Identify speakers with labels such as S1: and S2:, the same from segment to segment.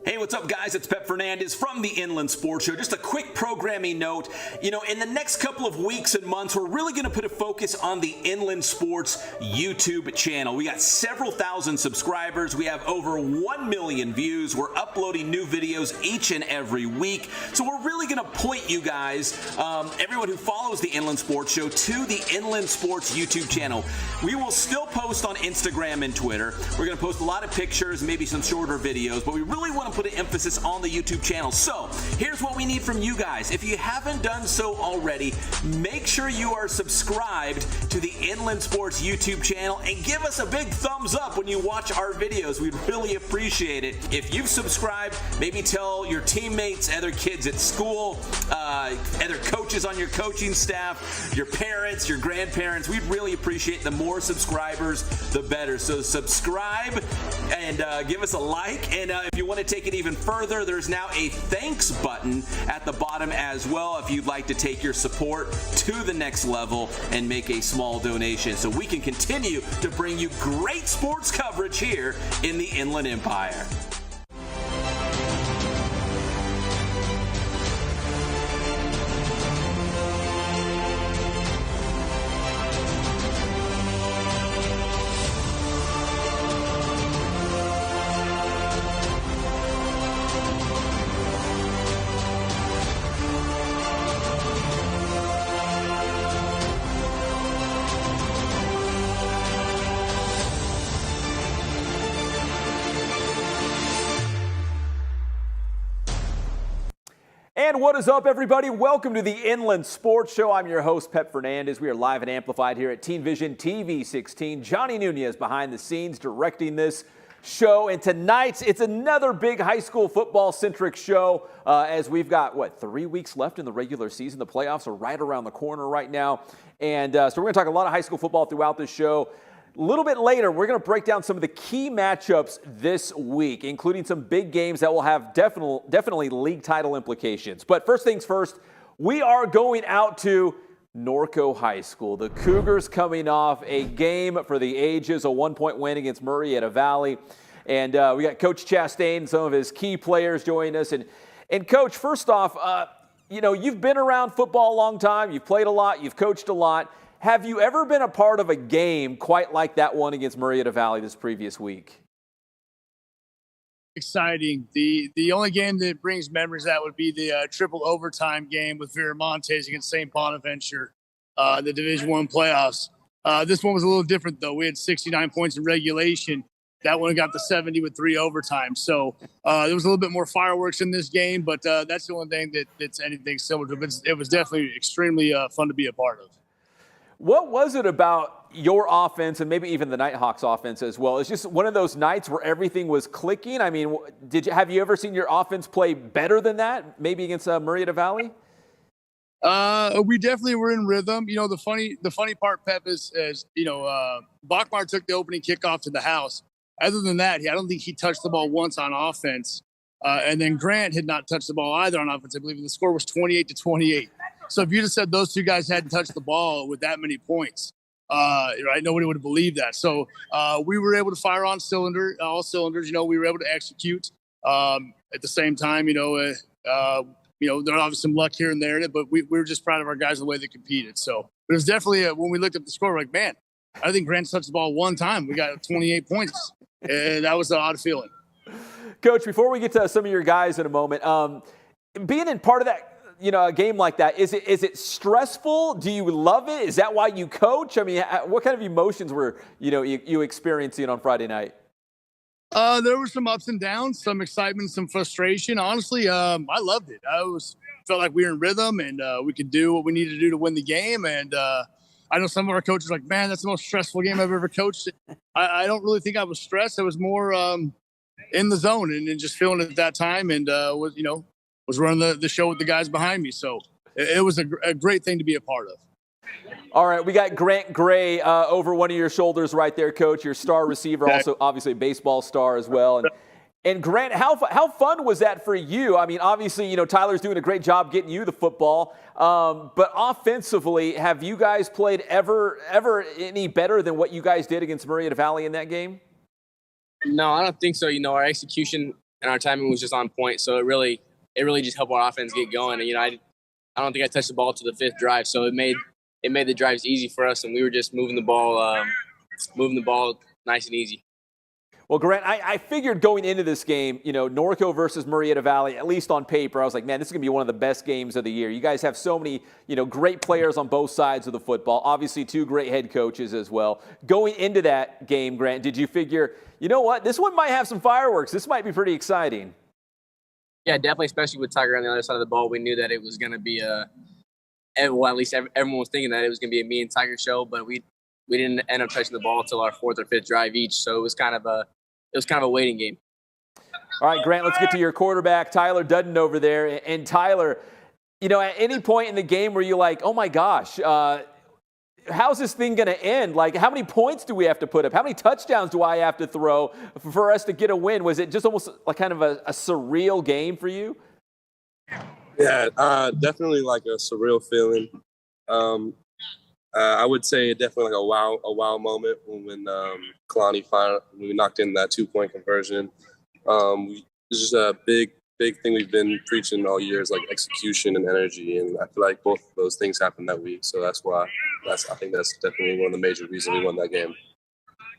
S1: Hey, what's up, guys? It's Pep Fernandez from the Inland Sports Show. Just a quick programming note. In the next couple of weeks and months, we're really going to put a focus on the Inland Sports YouTube channel. We got several thousand subscribers. We have over 1 million views. We're uploading new videos each and every week. So we're really going to point you guys, everyone who follows the Inland Sports Show, to the Inland Sports YouTube channel. We will still post on Instagram and Twitter. We're going to post a lot of pictures, maybe some shorter videos, but we really want to put an emphasis on the YouTube channel. So here's what we need from you guys. If you haven't done so already, make sure you are subscribed to the Inland Sports YouTube channel and give us a big thumbs up when you watch our videos. We'd really appreciate it. If you've subscribed, maybe tell your teammates, other kids at school, other coaches on your coaching staff, your parents, your grandparents. We'd really appreciate the more subscribers, the better. So subscribe and give us a like. And if you want to take it even further, there's now a thanks button at the bottom as well if you'd like to take your support to the next level and make a small donation so we can continue to bring you great sports coverage here in the Inland Empire. And what is up, everybody? Welcome to the Inland Sports Show. I'm your host, Pep Fernandez. We are live and amplified here at Teen Vision TV 16. Johnny Nunez behind the scenes directing this show. And tonight, it's another big high school football-centric show as we've got, 3 weeks left in the regular season. The playoffs are right around the corner right now. And so we're going to talk a lot of high school football throughout this show. A little bit later, we're going to break down some of the key matchups this week, including some big games that will have definitely league title implications. But first things first, we are going out to Norco High School. The Cougars coming off a game for the ages, a 1-point win against Murrieta Valley. And we got Coach Chastain and some of his key players joining us. And Coach, first off, you've been around football a long time. You've played a lot. You've coached a lot. Have you ever been a part of a game quite like that one against Murrieta Valley this previous week?
S2: Exciting. The only game that brings memories of that would be the triple overtime game with Viramontes against St. Bonaventure, the Division I playoffs. This one was a little different, though. We had 69 points in regulation. That one got to 70 with 3 overtimes. So there was a little bit more fireworks in this game, but that's the only thing that's anything similar to it. It was definitely extremely fun to be a part of.
S1: What was it about your offense and maybe even the Nighthawks offense as well? It's just one of those nights where everything was clicking. I mean, have you ever seen your offense play better than that, maybe against Murrieta Valley?
S2: We definitely were in rhythm. The funny part, Pep, is Bachmar took the opening kickoff to the house. Other than that, I don't think he touched the ball once on offense. And then Grant had not touched the ball either on offense. I believe the score was 28-28. So if you just said those two guys hadn't touched the ball with that many points, right, nobody would have believed that. So we were able to fire on all cylinders. We were able to execute. At the same time, there obviously some luck here and there, but we were just proud of our guys the way they competed. So it was definitely when we looked at the score, we're like, man, I think Grant touched the ball one time. We got 28 points, and that was an odd feeling.
S1: Coach, before we get to some of your guys in a moment, being in part of that, a game like that, is it stressful? Do you love it? Is that why you coach? I mean, what kind of emotions were, you experiencing on Friday night?
S2: There were some ups and downs, some excitement, some frustration. Honestly, I loved it. Felt like we were in rhythm and we could do what we needed to do to win the game. And I know some of our coaches are like, man, that's the most stressful game I've ever coached. I don't really think I was stressed. I was more in the zone and just feeling it at that time, and was running the show with the guys behind me. So it was a great thing to be a part of.
S1: All right, we got Grant Gray over one of your shoulders right there, Coach, your star receiver, also obviously a baseball star as well. And Grant, how fun was that for you? I mean, obviously, Tyler's doing a great job getting you the football. But offensively, have you guys played ever any better than what you guys did against Murrieta Valley in that game?
S3: No, I don't think so. Our execution and our timing was just on point. So it really just helped our offense get going. And I don't think I touched the ball to the 5th drive, so it made the drives easy for us, and we were just moving the ball nice and easy.
S1: Well, Grant, I figured going into this game, Norco versus Murrieta Valley, at least on paper, I was like, man, this is going to be one of the best games of the year. You guys have so many, great players on both sides of the football. Obviously, 2 great head coaches as well. Going into that game, Grant, did you figure, you know what, this one might have some fireworks. This might be pretty exciting.
S3: Yeah, definitely, especially with Tiger on the other side of the ball. We knew that it was going to be at least everyone was thinking that it was going to be a me and Tiger show, but we didn't end up touching the ball until our 4th or 5th drive each. So it was kind of a waiting game.
S1: All right, Grant, let's get to your quarterback, Tyler Dudden over there. And Tyler, at any point in the game were you like, oh my gosh, how's this thing going to end? Like, how many points do we have to put up? How many touchdowns do I have to throw for us to get a win? Was it just almost like kind of a surreal game for you?
S4: Yeah, definitely like a surreal feeling. I would say definitely like a wow moment when Kalani we knocked in that 2-point conversion. It's just a big thing we've been preaching all year is like execution and energy, and I feel like both of those things happened that week. So that's why I think that's definitely one of the major reasons we won that game.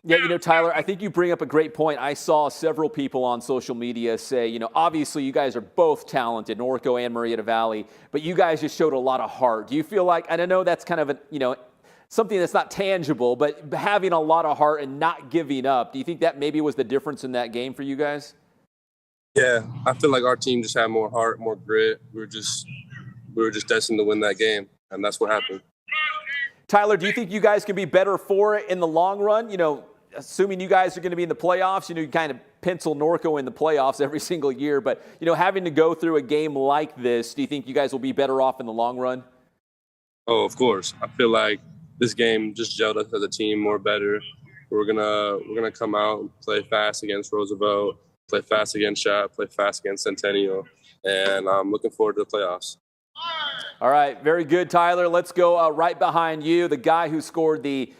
S1: Yeah, Tyler, I think you bring up a great point. I saw several people on social media say, obviously you guys are both talented, Norco and Murrieta Valley, but you guys just showed a lot of heart. Do you feel like, and I know that's kind of something that's not tangible, but having a lot of heart and not giving up, do you think that maybe was the difference in that game for you guys?
S4: Yeah, I feel like our team just had more heart, more grit. We were just destined to win that game, and that's what happened.
S1: Tyler, do you think you guys can be better for it in the long run? Assuming you guys are going to be in the playoffs, you kind of pencil Norco in the playoffs every single year, but, having to go through a game like this, do you think you guys will be better off in the long run?
S4: Oh, of course. I feel like this game just gelled us as a team more better. We're gonna come out and play fast against Roosevelt, play fast against Shop, play fast against Centennial, and I'm looking forward to the playoffs.
S1: All right, very good, Tyler. Let's go right behind you, the guy who scored the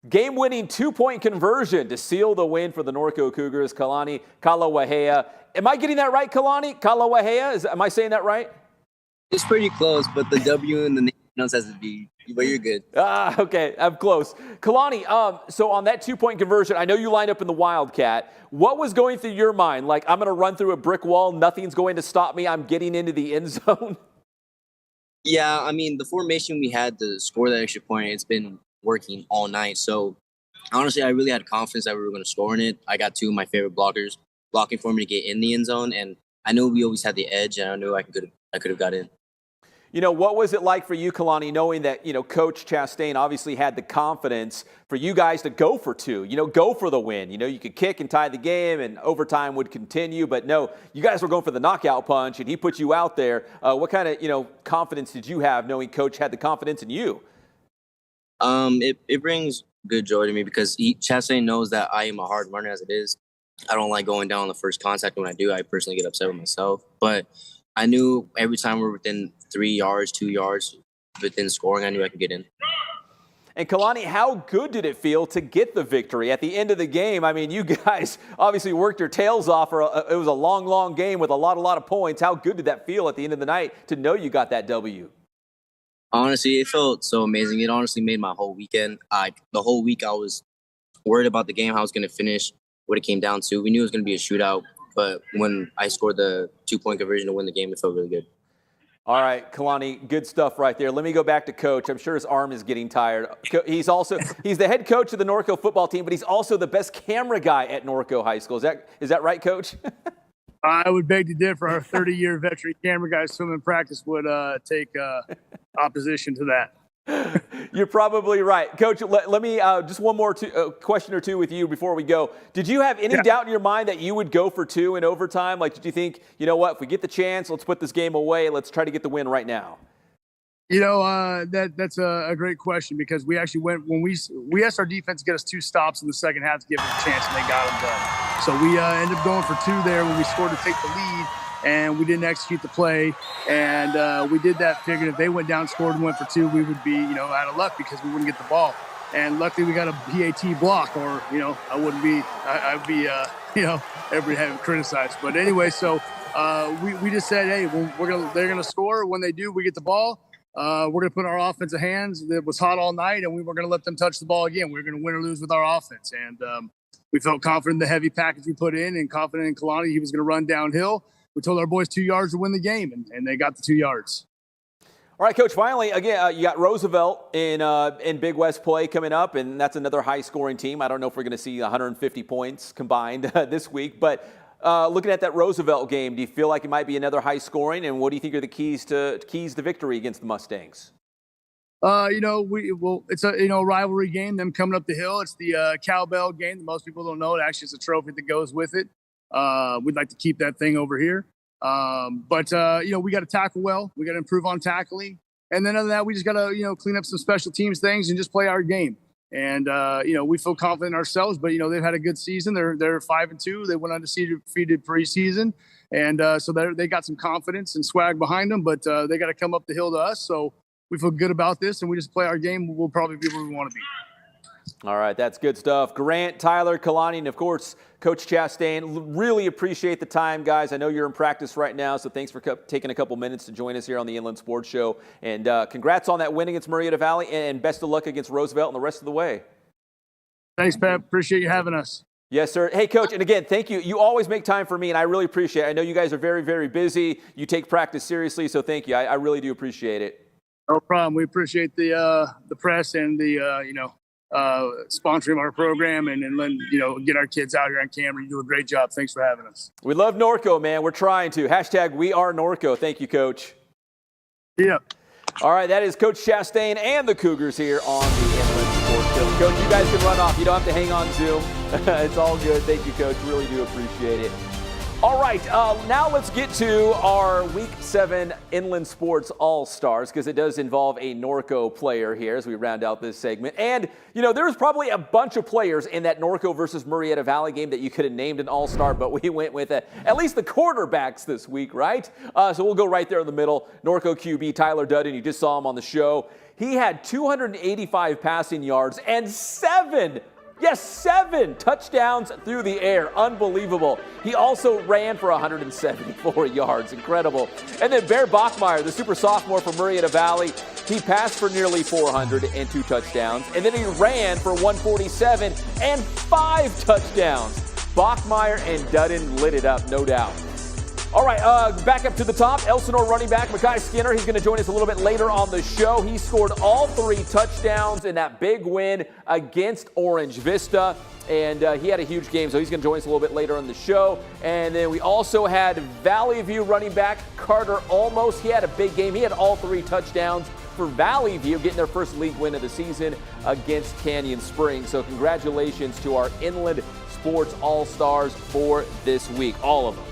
S1: game-winning 2-point conversion to seal the win for the Norco Cougars, Kalani Kalawahea. Am I getting that right, Kalani Kalawahea? Am I saying that right?
S5: It's pretty close, but the W and the name has to be, but you're good.
S1: Okay, I'm close. Kalani, so on that 2-point conversion, I know you lined up in the Wildcat. What was going through your mind? Like, I'm going to run through a brick wall, nothing's going to stop me, I'm getting into the end zone?
S5: Yeah, I mean, the formation we had to score that extra point, it's been working all night. So, honestly, I really had confidence that we were going to score in it. I got 2 of my favorite blockers blocking for me to get in the end zone, and I knew we always had the edge, and I knew I could have got in.
S1: What was it like for you, Kalani, knowing that, Coach Chastain obviously had the confidence for you guys to go for 2, go for the win. You could kick and tie the game and overtime would continue, but no, you guys were going for the knockout punch and he put you out there. What kind of, confidence did you have knowing Coach had the confidence in you?
S5: It brings good joy to me because Chastain knows that I am a hard runner as it is. I don't like going down on the first contact. When I do, I personally get upset with myself, but I knew every time we're within 3 yards, 2 yards within scoring, I knew I could get in.
S1: And Kalani, how good did it feel to get the victory at the end of the game? I mean, you guys obviously worked your tails off. It was a long, long game with a lot of points. How good did that feel at the end of the night to know you got that W?
S5: Honestly, it felt so amazing. It honestly made my whole weekend. The whole week I was worried about the game, how it was going to finish, what it came down to. We knew it was going to be a shootout. But when I scored the 2-point conversion to win the game, it felt really good.
S1: All right, Kalani, good stuff right there. Let me go back to Coach. I'm sure his arm is getting tired. He's the head coach of the Norco football team, but he's also the best camera guy at Norco High School. Is that right, Coach?
S2: I would beg to differ. Our 30-year veteran camera guy swimming practice would take opposition to that.
S1: You're probably right. Coach, let me just one more question or two with you before we go. Did you have any doubt in your mind that you would go for 2 in overtime? Like, did you think, you know what, if we get the chance, let's put this game away. Let's try to get the win right now.
S2: That's a great question because we actually went when we asked our defense to get us 2 stops in the second half to give us a chance, and they got them done. So we ended up going for 2 there when we scored to take the lead. And we didn't execute the play, and we did that figuring if they went down, scored, and went for 2, we would be, out of luck because we wouldn't get the ball. And luckily, we got a PAT block, or I would be everybody having criticized. But anyway, so we just said, hey, they're gonna score. When they do, we get the ball. We're gonna put our offensive hands. That was hot all night, and we were gonna let them touch the ball again. We were gonna win or lose with our offense, and we felt confident in the heavy package we put in, and confident in Kalani. He was gonna run downhill. We told our boys 2 yards to win the game, and they got the 2 yards.
S1: All right, Coach, finally, again, you got Roosevelt in Big West play coming up, and that's another high-scoring team. I don't know if we're going to see 150 points combined this week, but looking at that Roosevelt game, do you feel like it might be another high-scoring, and what do you think are the keys to victory against the Mustangs?
S2: It's a rivalry game, them coming up the hill. It's the cowbell game that most people don't know. It actually is a trophy that goes with it. We'd like to keep that thing over here. But we got to tackle well. We got to improve on tackling. And then other than that, we just got to, clean up some special teams things and just play our game. And, we feel confident in ourselves, but, they've had a good season. They're 5-2. They went undefeated preseason. And so they got some confidence and swag behind them, but they got to come up the hill to us. So we feel good about this, and we just play our game. We'll probably be where we want to be.
S1: All right, that's good stuff. Grant, Tyler, Kalani, and, of course, Coach Chastain, really appreciate the time, guys. I know you're in practice right now, so thanks for taking a couple minutes to join us here on the Inland Sports Show. And congrats on that win against Murrieta Valley, and best of luck against Roosevelt and the rest of the way.
S2: Thanks, Pep. Appreciate you having us.
S1: Yes, sir. Hey, Coach, and again, thank you. You always make time for me, and I really appreciate it. I know you guys are very, very busy. You take practice seriously, so thank you. I really do appreciate it.
S2: No problem. We appreciate the press and the, sponsoring our program and letting, get our kids out here on camera. You do a great job. Thanks for having us.
S1: We love Norco, man. We're trying to. # We Are Norco. Thank you, Coach.
S2: Yeah.
S1: All right, that is Coach Chastain and the Cougars here on the Inland Sports Show. Coach, you guys can run off. You don't have to hang on Zoom. It's all good. Thank you, Coach. Really do appreciate it. All right, now let's get to our Week 7 Inland Sports All-Stars, because it does involve a Norco player here as we round out this segment. And, there's probably a bunch of players in that Norco versus Murrieta Valley game that you could have named an All-Star, but we went with at least the quarterbacks this week, right? So we'll go right there in the middle. Norco QB Tyler Dudden, you just saw him on the show. He had 285 passing yards and 7 touchdowns through the air. Unbelievable. He also ran for 174 yards. Incredible. And then Bear Bachmeyer, the super sophomore from Murrieta Valley, he passed for nearly 400 and 2 touchdowns. And then he ran for 147 and 5 touchdowns. Bachmeyer and Dudden lit it up, no doubt. All right, back up to the top. Elsinore running back Makai Skinner. He's going to join us a little bit later on the show. He scored all 3 touchdowns in that big win against Orange Vista. And he had a huge game, so he's going to join us a little bit later on the show. And then we also had Valley View running back Carter Olmos. He had a big game. He had all 3 touchdowns for Valley View, getting their first league win of the season against Canyon Springs. So congratulations to our Inland Sports All-Stars for this week, all of them.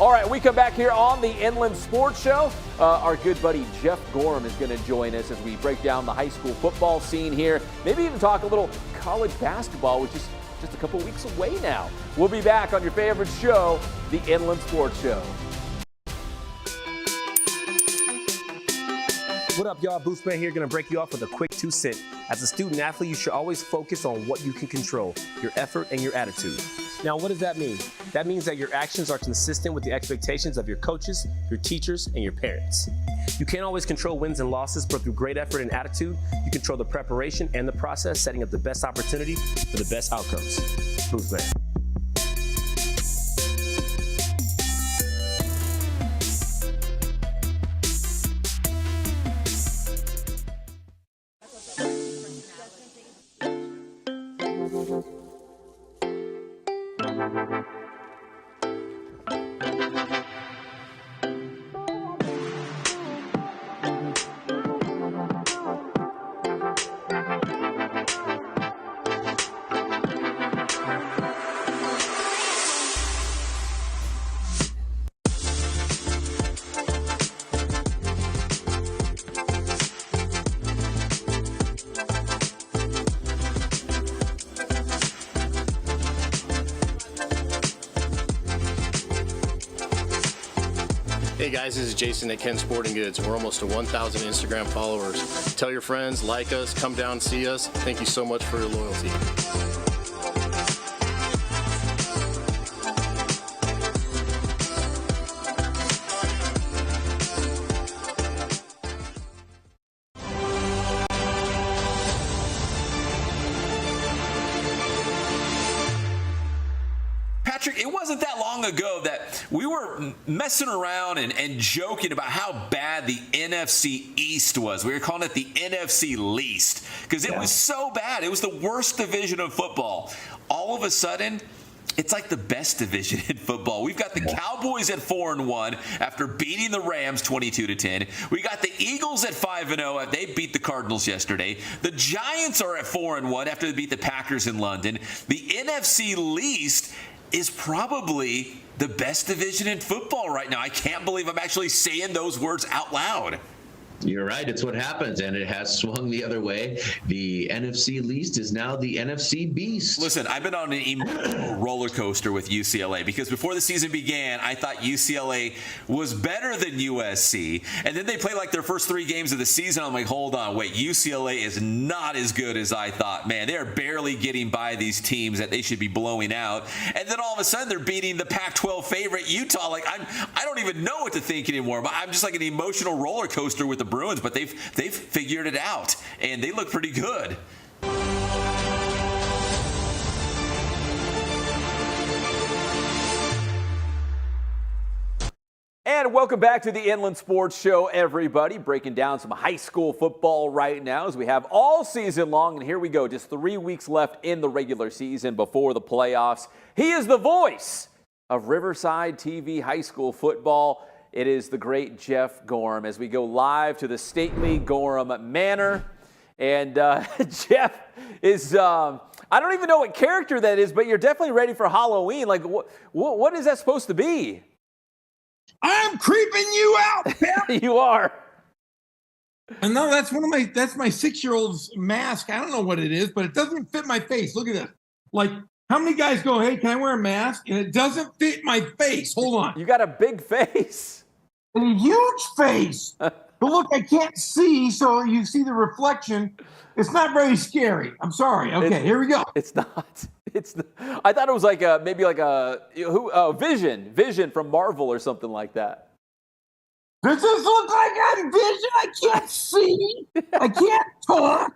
S1: All right, we come back here on the Inland Sports Show. Our good buddy Jeff Gorham is going to join us as we break down the high school football scene here. Maybe even talk a little college basketball, which is just a couple weeks away now. We'll be back on your favorite show, the Inland Sports Show.
S6: What up, y'all? Boothman here, going to break you off with a quick 2 cent. As a student athlete, you should always focus on what you can control, your effort and your attitude. Now, what does that mean? That means that your actions are consistent with the expectations of your coaches, your teachers, and your parents. You can't always control wins and losses, but through great effort and attitude, you control the preparation and the process, setting up the best opportunity for the best outcomes. Boothman.
S7: Hey guys, this is Jason at Ken Sporting Goods. We're almost to 1,000 Instagram followers. Tell your friends, like us, come down and see us. Thank you so much for your loyalty.
S1: Patrick, it wasn't that long ago that we were messing around and joking about how bad the NFC East was. We were calling it the NFC least because it was so bad. It was the worst division of football. All of a sudden, it's like the best division in football. We've got the Cowboys at 4-1 after beating the Rams 22-10. We got the Eagles at 5-0. They beat the Cardinals yesterday. The Giants are at 4-1 after they beat the Packers in London. The NFC least is probably the best division in football right now. I can't believe I'm actually saying those words out loud.
S8: You're right. It's what happens, and it has swung the other way. The NFC least is now the NFC beast.
S1: Listen, I've been on an emotional roller coaster with UCLA because before the season began, I thought UCLA was better than USC. And then they play like their first 3 games of the season. I'm like, hold on, wait, UCLA is not as good as I thought. Man, they're barely getting by these teams that they should be blowing out. And then all of a sudden, they're beating the Pac-12 favorite Utah. Like, I don't even know what to think anymore. But I'm just like an emotional roller coaster with the Bruins, but they've figured it out, and they look pretty good.
S9: And welcome back to the Inland Sports Show, everybody. Breaking down some high school football right now as we have all season long. And here we go, just 3 weeks left in the regular season before the playoffs. He is the voice of Riverside TV high school football. It is the great Jeff Gorham as we go live to the stately Gorham Manor. And Jeff is, I don't even know what character that is, but you're definitely ready for Halloween. Like, what is that supposed to be?
S10: I'm creeping you out, Pep.
S9: You are.
S10: And no, that's my 6-year-old's mask. I don't know what it is, but it doesn't fit my face. Look at this. Like, how many guys go, hey, can I wear a mask? And it doesn't fit my face. Hold on.
S9: You got a big face.
S10: A huge face. But look, I can't see, so you see the reflection. It's not very scary. I'm sorry. Okay, here we go.
S9: It's not. I thought it was like maybe like a Vision from Marvel or something like that.
S10: Does this look like I'm Vision? I can't see. I can't talk.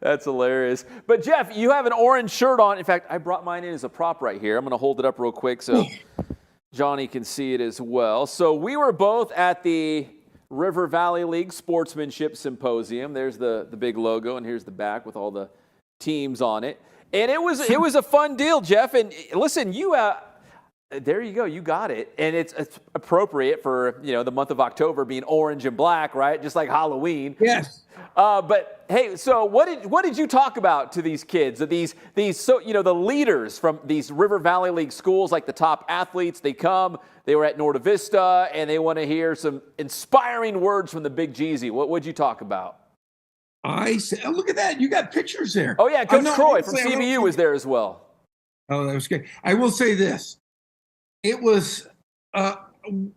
S9: That's hilarious. But Jeff, you have an orange shirt on. In fact, I brought mine in as a prop right here. I'm going to hold it up real quick so Johnny can see it as well. So we were both at the River Valley League Sportsmanship Symposium. There's the big logo, and here's the back with all the teams on it. And it was a fun deal, Jeff. And listen, there you go. You got it. And it's appropriate for, the month of October being orange and black, right? Just like Halloween.
S10: Yes.
S9: But hey, so what did you talk about to these kids? These the leaders from these River Valley League schools, like the top athletes, they were at Norco Vista, and they want to hear some inspiring words from the Big Jeezy. What'd you talk about?
S10: I said, look at that. You got pictures there.
S9: Oh yeah, Coach Croy from CBU was there as well.
S10: Oh, that was good. I will say this. It was, how do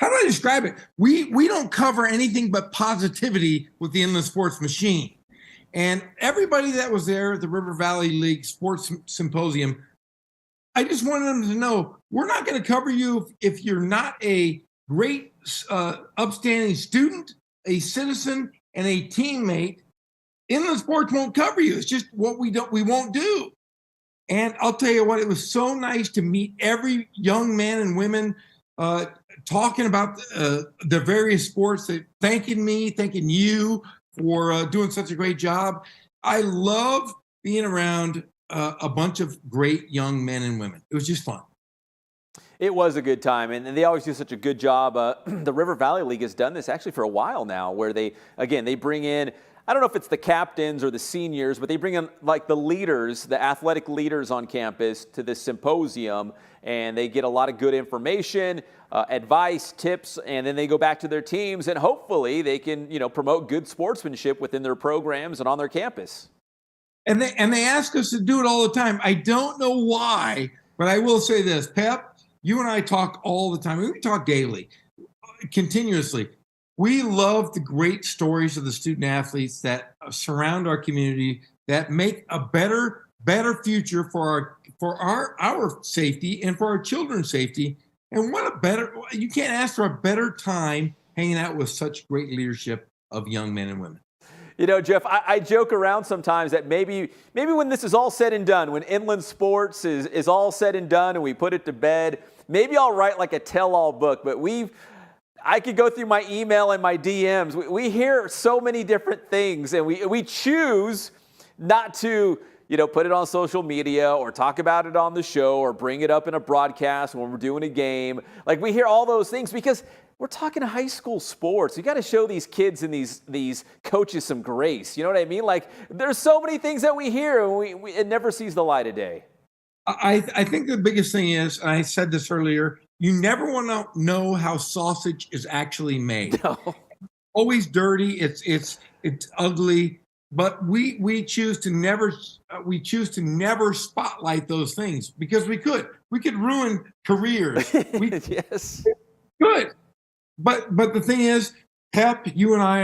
S10: I describe it? We don't cover anything but positivity with the Inland Sports Machine. And everybody that was there at the River Valley League Sports Symposium, I just wanted them to know, we're not going to cover you if you're not a great, upstanding student, a citizen, and a teammate. Inland Sports won't cover you. It's just what we won't do. And I'll tell you what, it was so nice to meet every young man and women talking about the various sports, thanking you for doing such a great job. I love being around a bunch of great young men and women. It was just fun.
S9: It was a good time, and they always do such a good job. The River Valley League has done this actually for a while now, where they bring in, I don't know if it's the captains or the seniors, but they bring in like the leaders, the athletic leaders on campus to this symposium, and they get a lot of good information, advice, tips, and then they go back to their teams, and hopefully they can, promote good sportsmanship within their programs and on their campus.
S10: And they ask us to do it all the time. I don't know why, but I will say this, Pep. You and I talk all the time. We talk daily, continuously. We love the great stories of the student athletes that surround our community, that make a better future for our safety and for our children's safety. And you can't ask for a better time hanging out with such great leadership of young men and women.
S9: You know, Jeff, I joke around sometimes that maybe when this is all said and done, when Inland Sports is all said and done and we put it to bed, maybe I'll write like a tell-all book. But I could go through my email and my DMs. We hear so many different things, and we choose not to, you know, put it on social media or talk about it on the show or bring it up in a broadcast when we're doing a game. Like, we hear all those things because we're talking high school sports. You got to show these kids and these coaches some grace. You know what I mean? Like, there's so many things that we hear, and it never sees the light of day.
S10: I think the biggest thing is, and I said this earlier, you never want to know how sausage is actually made.
S9: No.
S10: Always dirty. It's ugly. But we choose to never spotlight those things because we could ruin careers.
S9: Yes.
S10: Good. But the thing is, Pep, you and I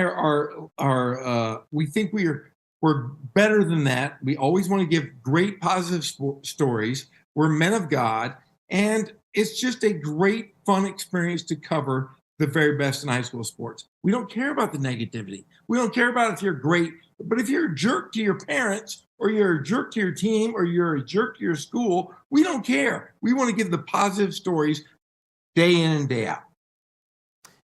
S10: are we think we're better than that. We always want to give great positive stories. We're men of God, and it's just a great fun experience to cover the very best in high school sports. We don't care about the negativity. We don't care about if you're great, but if you're a jerk to your parents or you're a jerk to your team or you're a jerk to your school, we don't care. We want to give the positive stories day in and day out.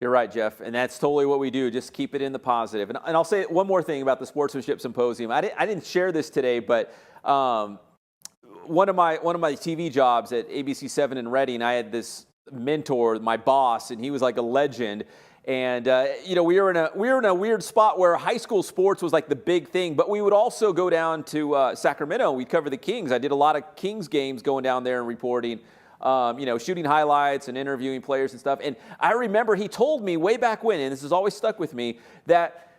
S9: You're right, Jeff, and that's totally what we do. Just keep it in the positive. And I'll say one more thing about the Sportsmanship Symposium. I didn't share this today, but one of my TV jobs at ABC7 in Reading, I had this mentor, my boss, and he was like a legend. And you know, we were in a weird spot where high school sports was like the big thing, but we would also go down to Sacramento. We'd cover the Kings. I did a lot of Kings games going down there and reporting. You know, shooting highlights and interviewing players and stuff. And I remember he told me way back when, and this has always stuck with me, that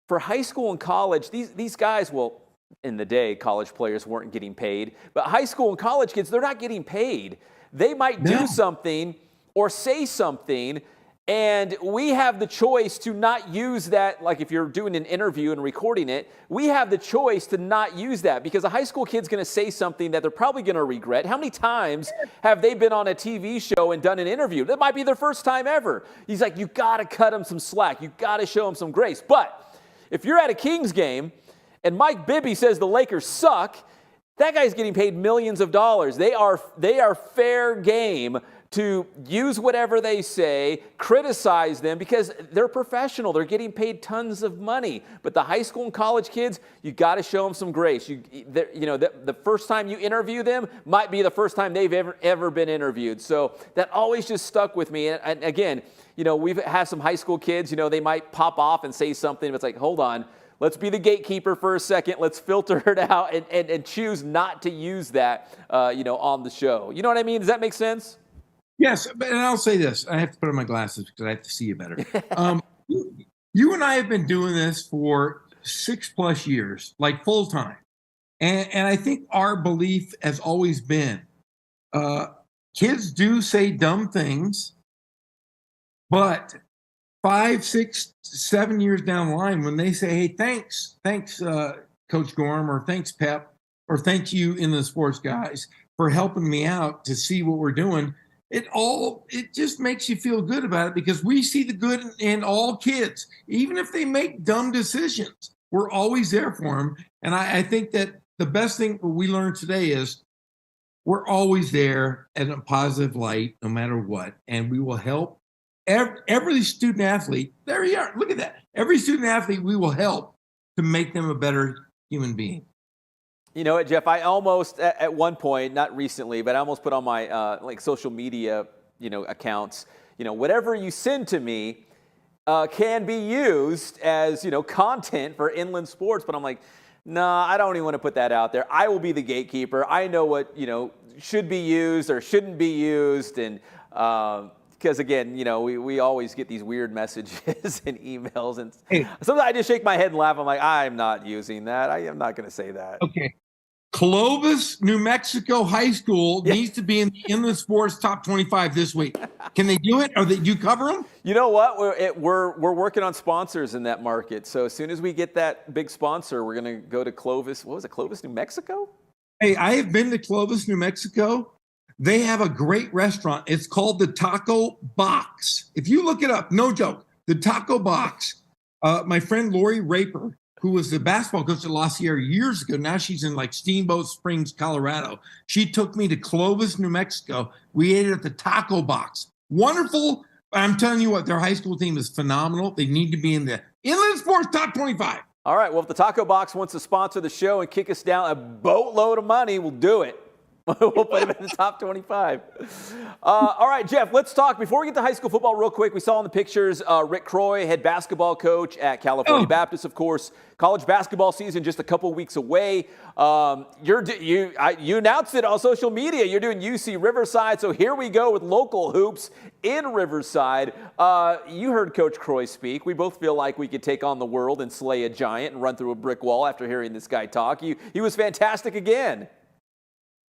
S9: for high school and college, these guys, well, in the day, college players weren't getting paid, but high school and college kids, they're not getting paid. They might do something or say something, and we have the choice to not use that. Like if you're doing an interview and recording it, we have the choice to not use that because a high school kid's going to say something that they're probably going to regret. How many times have they been on a TV show and done an interview? That might be their first time ever. He's like, you got to cut them some slack. You got to show them some grace. But if you're at a Kings game and Mike Bibby says the Lakers suck, that guy's getting paid millions of dollars. They are fair game to use whatever they say, criticize them because they're professional. They're getting paid tons of money. But the high school and college kids, you got to show them some grace. The first time you interview them might be the first time they've ever been interviewed. So that always just stuck with me. And again, you know, we've had some high school kids, you know, they might pop off and say something. But it's like, hold on. Let's be the gatekeeper for a second. Let's filter it out and choose not to use that, you know, on the show. You know what I mean? Does that make sense?
S10: Yes, and I'll say this. I have to put on my glasses because I have to see you better. You and I have been doing this for 6+ years, like full time. And I think our belief has always been kids do say dumb things, but 5, 6, 7 years down the line, when they say, hey, thanks, Coach Gorham, or thanks, Pep, or thank you, Inland Sports guys, for helping me out to see what we're doing, it just makes you feel good about it because we see the good in all kids. Even if they make dumb decisions, we're always there for them. And I think that the best thing we learned today is we're always there in a positive light, no matter what. And we will help every student athlete. There you are. Look at that. Every student athlete, we will help to make them a better human being.
S9: You know what, Jeff? I almost, at one point, not recently, but I almost put on my like social media, you know, accounts. You know, whatever you send to me can be used as, you know, content for Inland Sports. But I'm like, nah, I don't even want to put that out there. I will be the gatekeeper. I know what, you know, should be used or shouldn't be used, and because again, you know, we always get these weird messages and emails, and sometimes I just shake my head and laugh. I'm like, I'm not using that. I am not going to say that.
S10: Okay. Clovis, New Mexico High School needs to be in the Inland Sports Top 25 this week. Can they do it? Or do you cover them?
S9: You know what? We're working on sponsors in that market. So as soon as we get that big sponsor, we're going to go to Clovis. What was it? Clovis, New Mexico?
S10: Hey, I have been to Clovis, New Mexico. They have a great restaurant. It's called the Taco Box. If you look it up, no joke, the Taco Box. My friend Lori Raper who was the basketball coach at La Sierra years ago. Now she's in like Steamboat Springs, Colorado. She took me to Clovis, New Mexico. We ate at the Taco Box. Wonderful. I'm telling you what, their high school team is phenomenal. They need to be in the Inland Sports Top 25.
S9: All right, well, if the Taco Box wants to sponsor the show and kick us down a boatload of money, we'll do it. We'll put him in the top 25. All right, Jeff, let's talk. Before we get to high school football real quick, we saw in the pictures Rick Croy, head basketball coach at California Baptist, of course. College basketball season just a couple weeks away. You announced it on social media. You're doing UC Riverside, so here we go with local hoops in Riverside. You heard Coach Croy speak. We both feel like we could take on the world and slay a giant and run through a brick wall after hearing this guy talk. He was fantastic again.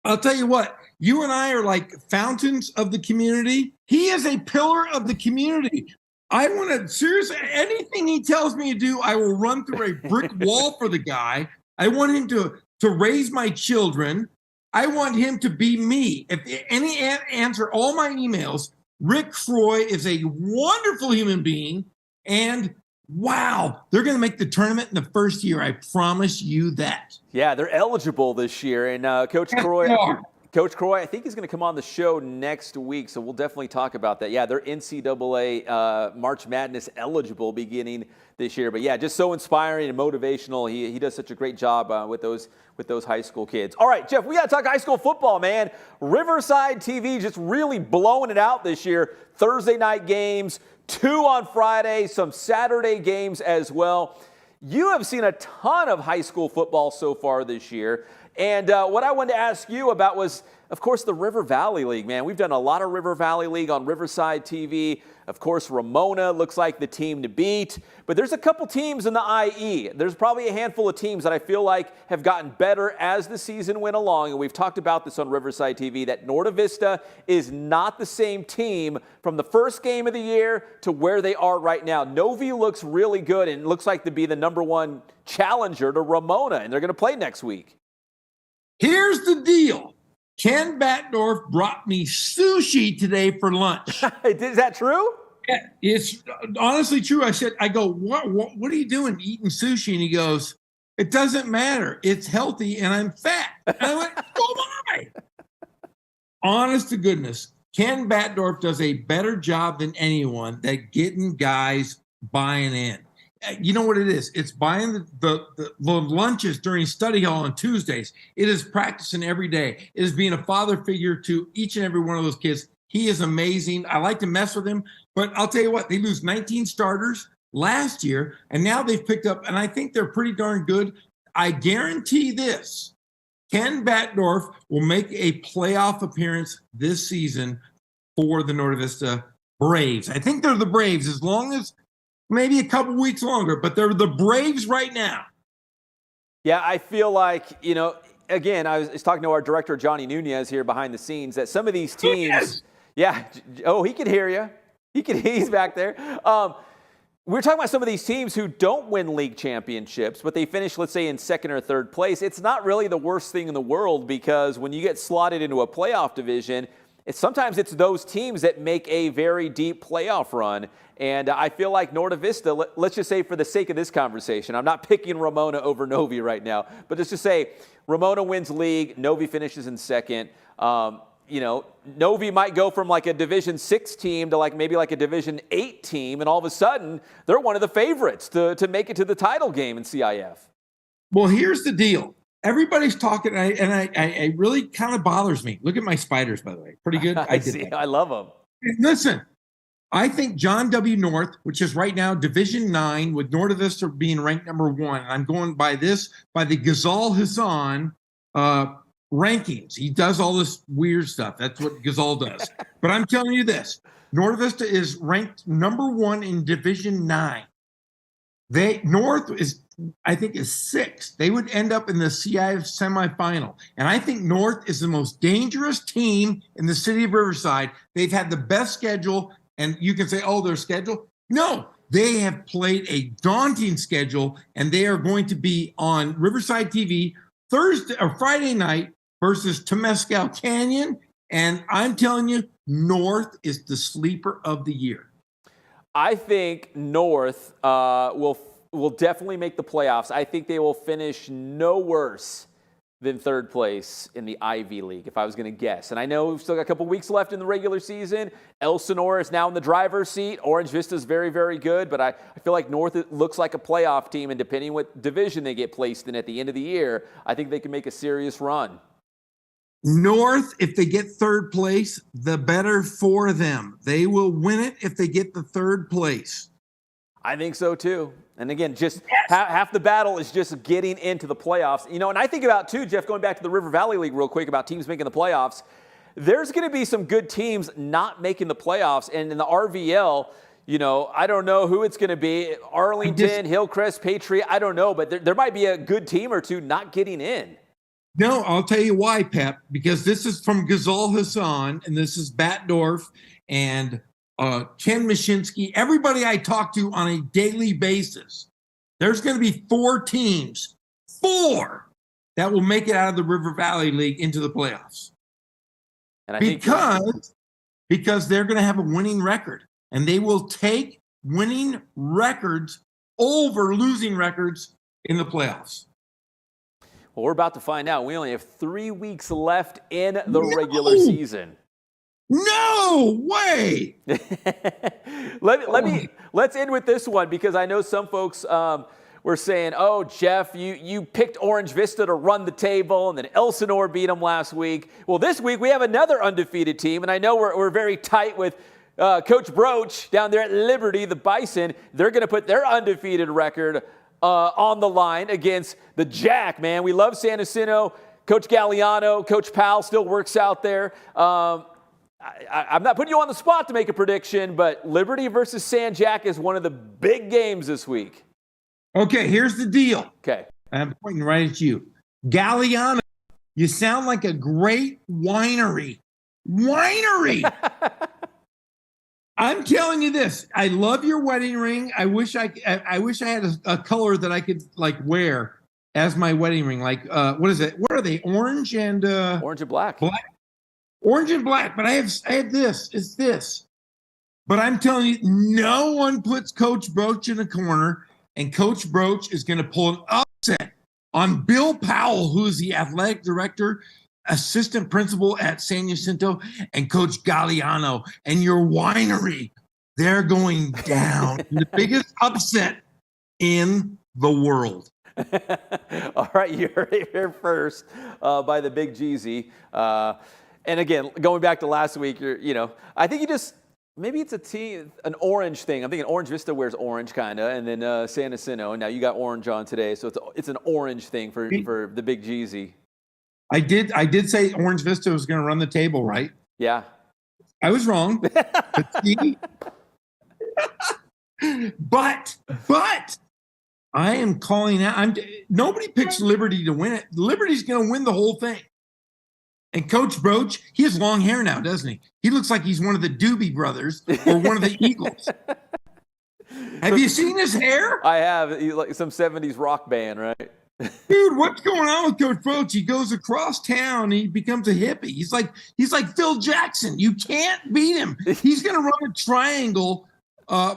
S10: I'll tell you what, you and I are like fountains of the community. He is a pillar of the community. I want to, seriously, anything he tells me to do, I will run through a brick wall for the guy. I want him to raise my children. I want him to be me. If any answer all my emails, Rick Croy is a wonderful human being. And wow, they're going to make the tournament in the first year. I promise you that.
S9: Yeah, they're eligible this year. And Coach Croy, I think he's going to come on the show next week, so we'll definitely talk about that. Yeah, they're NCAA March Madness eligible beginning this year. But yeah, just so inspiring and motivational. He does such a great job with those high school kids. All right, Jeff, we got to talk high school football, man. Riverside TV just really blowing it out this year. Thursday night games, 2 on Friday, some Saturday games as well. You have seen a ton of high school football so far this year. And what I wanted to ask you about was, of course, the River Valley League, man. We've done a lot of River Valley League on Riverside TV. Of course, Ramona looks like the team to beat. But there's a couple teams in the IE. There's probably a handful of teams that I feel like have gotten better as the season went along. And we've talked about this on Riverside TV, that Norte Vista is not the same team from the first game of the year to where they are right now. Novi looks really good and looks like to be the #1 challenger to Ramona. And they're going to play next week.
S10: Here's the deal. Ken Batdorf brought me sushi today for lunch.
S9: Is that true?
S10: Yeah, it's honestly true. I go, what are you doing eating sushi? And he goes, it doesn't matter. It's healthy and I'm fat. And I went, oh my. Honest to goodness, Ken Batdorf does a better job than anyone at getting guys buying in. You know what it is? It's buying the lunches during study hall on Tuesdays. It is practicing every day. It is being a father figure to each and every one of those kids. He is amazing. I like to mess with him, but I'll tell you what, they lose 19 starters last year, and now they've picked up, and I think they're pretty darn good. I guarantee this, Ken Batdorf will make a playoff appearance this season for the Norte Vista Braves. I think they're the Braves, as long as maybe a couple weeks longer, but they're the Braves right now.
S9: Yeah, I feel like, again, I was talking to our director, Johnny Nunez, here behind the scenes, that some of these teams, yeah, oh, he can hear you. He's back there. We're talking about some of these teams who don't win league championships, but they finish, let's say, in second or third place. It's not really the worst thing in the world, because when you get slotted into a playoff division, sometimes it's those teams that make a very deep playoff run. And I feel like Norte Vista, let's just say for the sake of this conversation, I'm not picking Ramona over Novi right now, but let's just say Ramona wins league, Novi finishes in second. Novi might go from like a Division 6 team to maybe a Division 8 team, and all of a sudden they're one of the favorites to make it to the title game in CIF.
S10: Well, here's the deal. Everybody's talking, and I really kind of bothers me. Look at my spiders, by the way. Pretty good.
S9: I see. I love them.
S10: Listen, I think John W. North, which is right now Division 9, with Norte Vista being ranked #1. I'm going by the Ghazal Hassan rankings. He does all this weird stuff. That's what Ghazal does. But I'm telling you this, Norte Vista is ranked #1 in Division 9. North is 6th. They would end up in the CIF semifinal. And I think North is the most dangerous team in the city of Riverside. They've had the best schedule. And you can say, oh, their schedule. No, they have played a daunting schedule, and they are going to be on Riverside TV Thursday or Friday night versus Temescal Canyon. And I'm telling you, North is the sleeper of the year.
S9: I think North will will definitely make the playoffs. I think they will finish no worse than third place in the Ivy League, if I was going to guess. And I know we've still got a couple weeks left in the regular season. Elsinore is now in the driver's seat. Orange Vista is very, very good, but I feel like North looks like a playoff team, and depending what division they get placed in at the end of the year, I think they can make a serious run.
S10: North, if they get third place, the better for them. They will win it if they get the third place.
S9: I think so too. And again, just half the battle is just getting into the playoffs. You know, and I think about too, Jeff, going back to the River Valley League real quick about teams making the playoffs. There's going to be some good teams not making the playoffs. And in the RVL, you know, I don't know who it's going to be. Arlington, Hillcrest, Patriot, I don't know. But there might be a good team or two not getting in.
S10: No, I'll tell you why, Pep, because this is from Ghazal Hassan, and this is Batdorf and Ken Mashinsky, everybody I talk to on a daily basis. There's going to be 4 teams, 4, that will make it out of the River Valley League into the playoffs.
S9: And I
S10: because they're going to have a winning record, and they will take winning records over losing records in the playoffs.
S9: Well, we're about to find out. We only have 3 weeks left in the regular season.
S10: No way!
S9: Let's end with this one, because I know some folks were saying, "Oh, Jeff, you picked Orange Vista to run the table, and then Elsinore beat them last week." Well, this week we have another undefeated team, and I know we're very tight with Coach Broach down there at Liberty, the Bison. They're going to put their undefeated record on the line against the Jack. Man, we love San Jacinto. Coach Galliano, Coach Powell still works out there. I'm not putting you on the spot to make a prediction, but Liberty versus San Jack is one of the big games this week.
S10: Okay, here's the deal.
S9: Okay.
S10: I'm pointing right at you. Galliano, you sound like a great winery. I'm telling you this. I love your wedding ring. I wish I had a color that I could like wear as my wedding ring. Like what is it? What are they? Orange and
S9: black.
S10: Orange and black, but I have this. It's this. But I'm telling you, no one puts Coach Broach in a corner, and Coach Broach is going to pull an upset on Bill Powell, who's the athletic director, assistant principal at San Jacinto, and Coach Galliano, and your winery. They're going down. The biggest upset in the world.
S9: All right, you heard it here first by the Big Jeezy. And again, going back to last week, I think maybe it's an orange thing. I'm thinking Orange Vista wears orange kind of, and then San Jacinto. And now you got orange on today, so it's an orange thing for the Big Jeezy. I
S10: did say Orange Vista was going to run the table, right?
S9: Yeah.
S10: I was wrong. But I am calling out. Nobody picks Liberty to win it. Liberty's going to win the whole thing. And Coach Broach, he has long hair now, doesn't he? He looks like he's one of the Doobie Brothers or one of the Eagles. Have you seen his hair?
S9: I have. He's like some 70s rock band, right?
S10: Dude, what's going on with Coach Broach? He goes across town. He becomes a hippie. He's like Phil Jackson. You can't beat him. He's going to run a triangle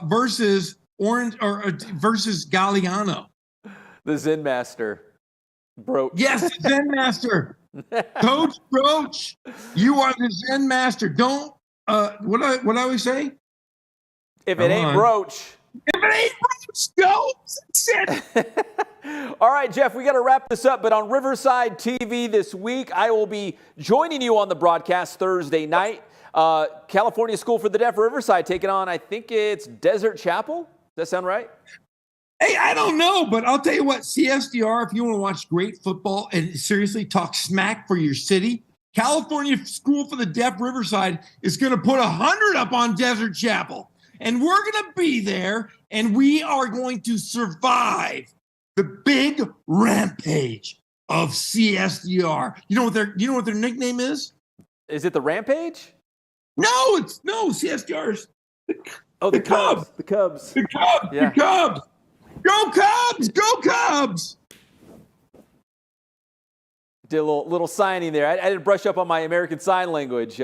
S10: versus Orange or versus Galliano.
S9: The Zen Master, Broach.
S10: Yes, the Zen Master. Coach Broach, you are the Zen Master. Don't what I always say?
S9: If it ain't Broach.
S10: If it ain't Broach, don't sit.
S9: All right, Jeff, we got to wrap this up, but on Riverside TV this week, I will be joining you on the broadcast Thursday night. California School for the Deaf Riverside taking on, I think it's Desert Chapel. Does that sound right?
S10: Hey, I don't know, but I'll tell you what, CSDR, if you want to watch great football and seriously talk smack for your city, California School for the Deaf Riverside is going to put 100 up on Desert Chapel. And we're going to be there, and we are going to survive the big rampage of CSDR. You know what their nickname is?
S9: Is it the Rampage?
S10: No, CSDR's.
S9: The Cubs. The Cubs.
S10: The Cubs. Yeah. The Cubs. Go Cubs! Go Cubs!
S9: Did a little signing there. I didn't brush up on my American Sign Language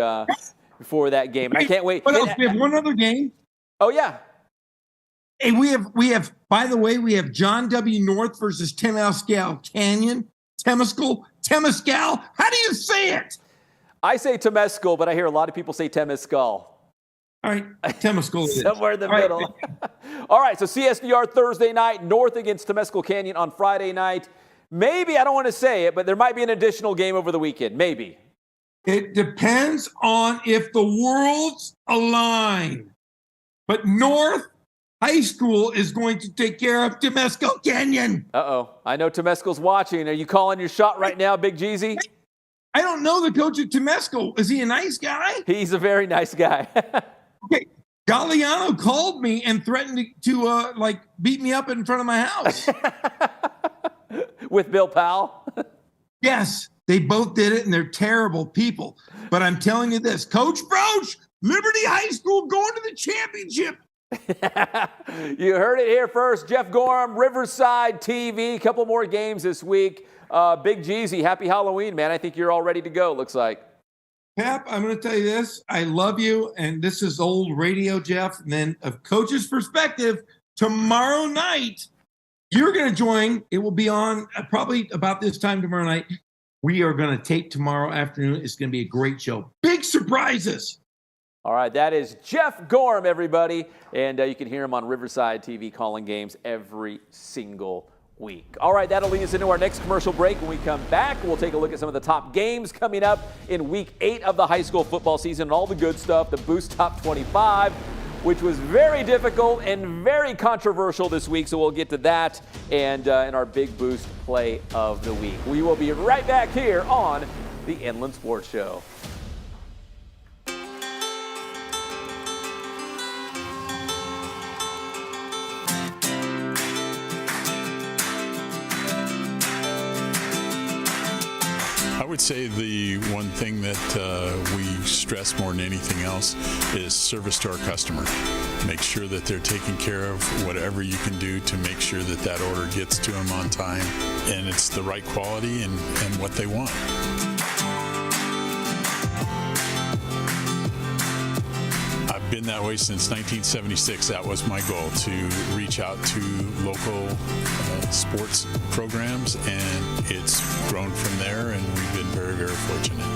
S9: before that game. And I can't wait.
S10: What else? We have one other game.
S9: Oh, yeah.
S10: Hey, we have. By the way, we have John W. North versus Temescal Canyon. Temescal. How do you say it?
S9: I say Temescal, but I hear a lot of people say Temescal.
S10: All right, Temescal.
S9: Somewhere in the middle. All right, so CSDR Thursday night, North against Temescal Canyon on Friday night. Maybe, I don't want to say it, but there might be an additional game over the weekend. Maybe.
S10: It depends on if the worlds align. But North High School is going to take care of Temescal Canyon.
S9: Uh-oh. I know Temescal's watching. Are you calling your shot right now, Big Jeezy?
S10: I don't know the coach at Temescal. Is he a nice guy?
S9: He's a very nice guy.
S10: Okay. Galliano called me and threatened to beat me up in front of my house.
S9: With Bill Powell?
S10: Yes, they both did it, and they're terrible people. But I'm telling you this, Coach Broach, Liberty High School going to the championship.
S9: You heard it here first. Jeff Gorham, Riverside TV. A couple more games this week. Big Jeezy, happy Halloween, man. I think you're all ready to go, looks like.
S10: Pep, I'm going to tell you this. I love you, and this is old radio, Jeff. And then, a coach's perspective, tomorrow night, you're going to join. It will be on probably about this time tomorrow night. We are going to tape tomorrow afternoon. It's going to be a great show. Big surprises.
S9: All right, that is Jeff Gorham, everybody. And you can hear him on Riverside TV calling games every single week. All right, that'll lead us into our next commercial break. When we come back, we'll take a look at some of the top games coming up in Week 8 of the high school football season and all the good stuff, the Boost Top 25, which was very difficult and very controversial this week. So we'll get to that and in our Big Boost Play of the Week. We will be right back here on the Inland Sports Show.
S11: I would say the one thing that we stress more than anything else is service to our customer. Make sure that they're taking care of whatever you can do to make sure that that order gets to them on time and it's the right quality and what they want. I've been that way since 1976. That was my goal, to reach out to local sports programs, and it's grown from there, and we've been very, very fortunate.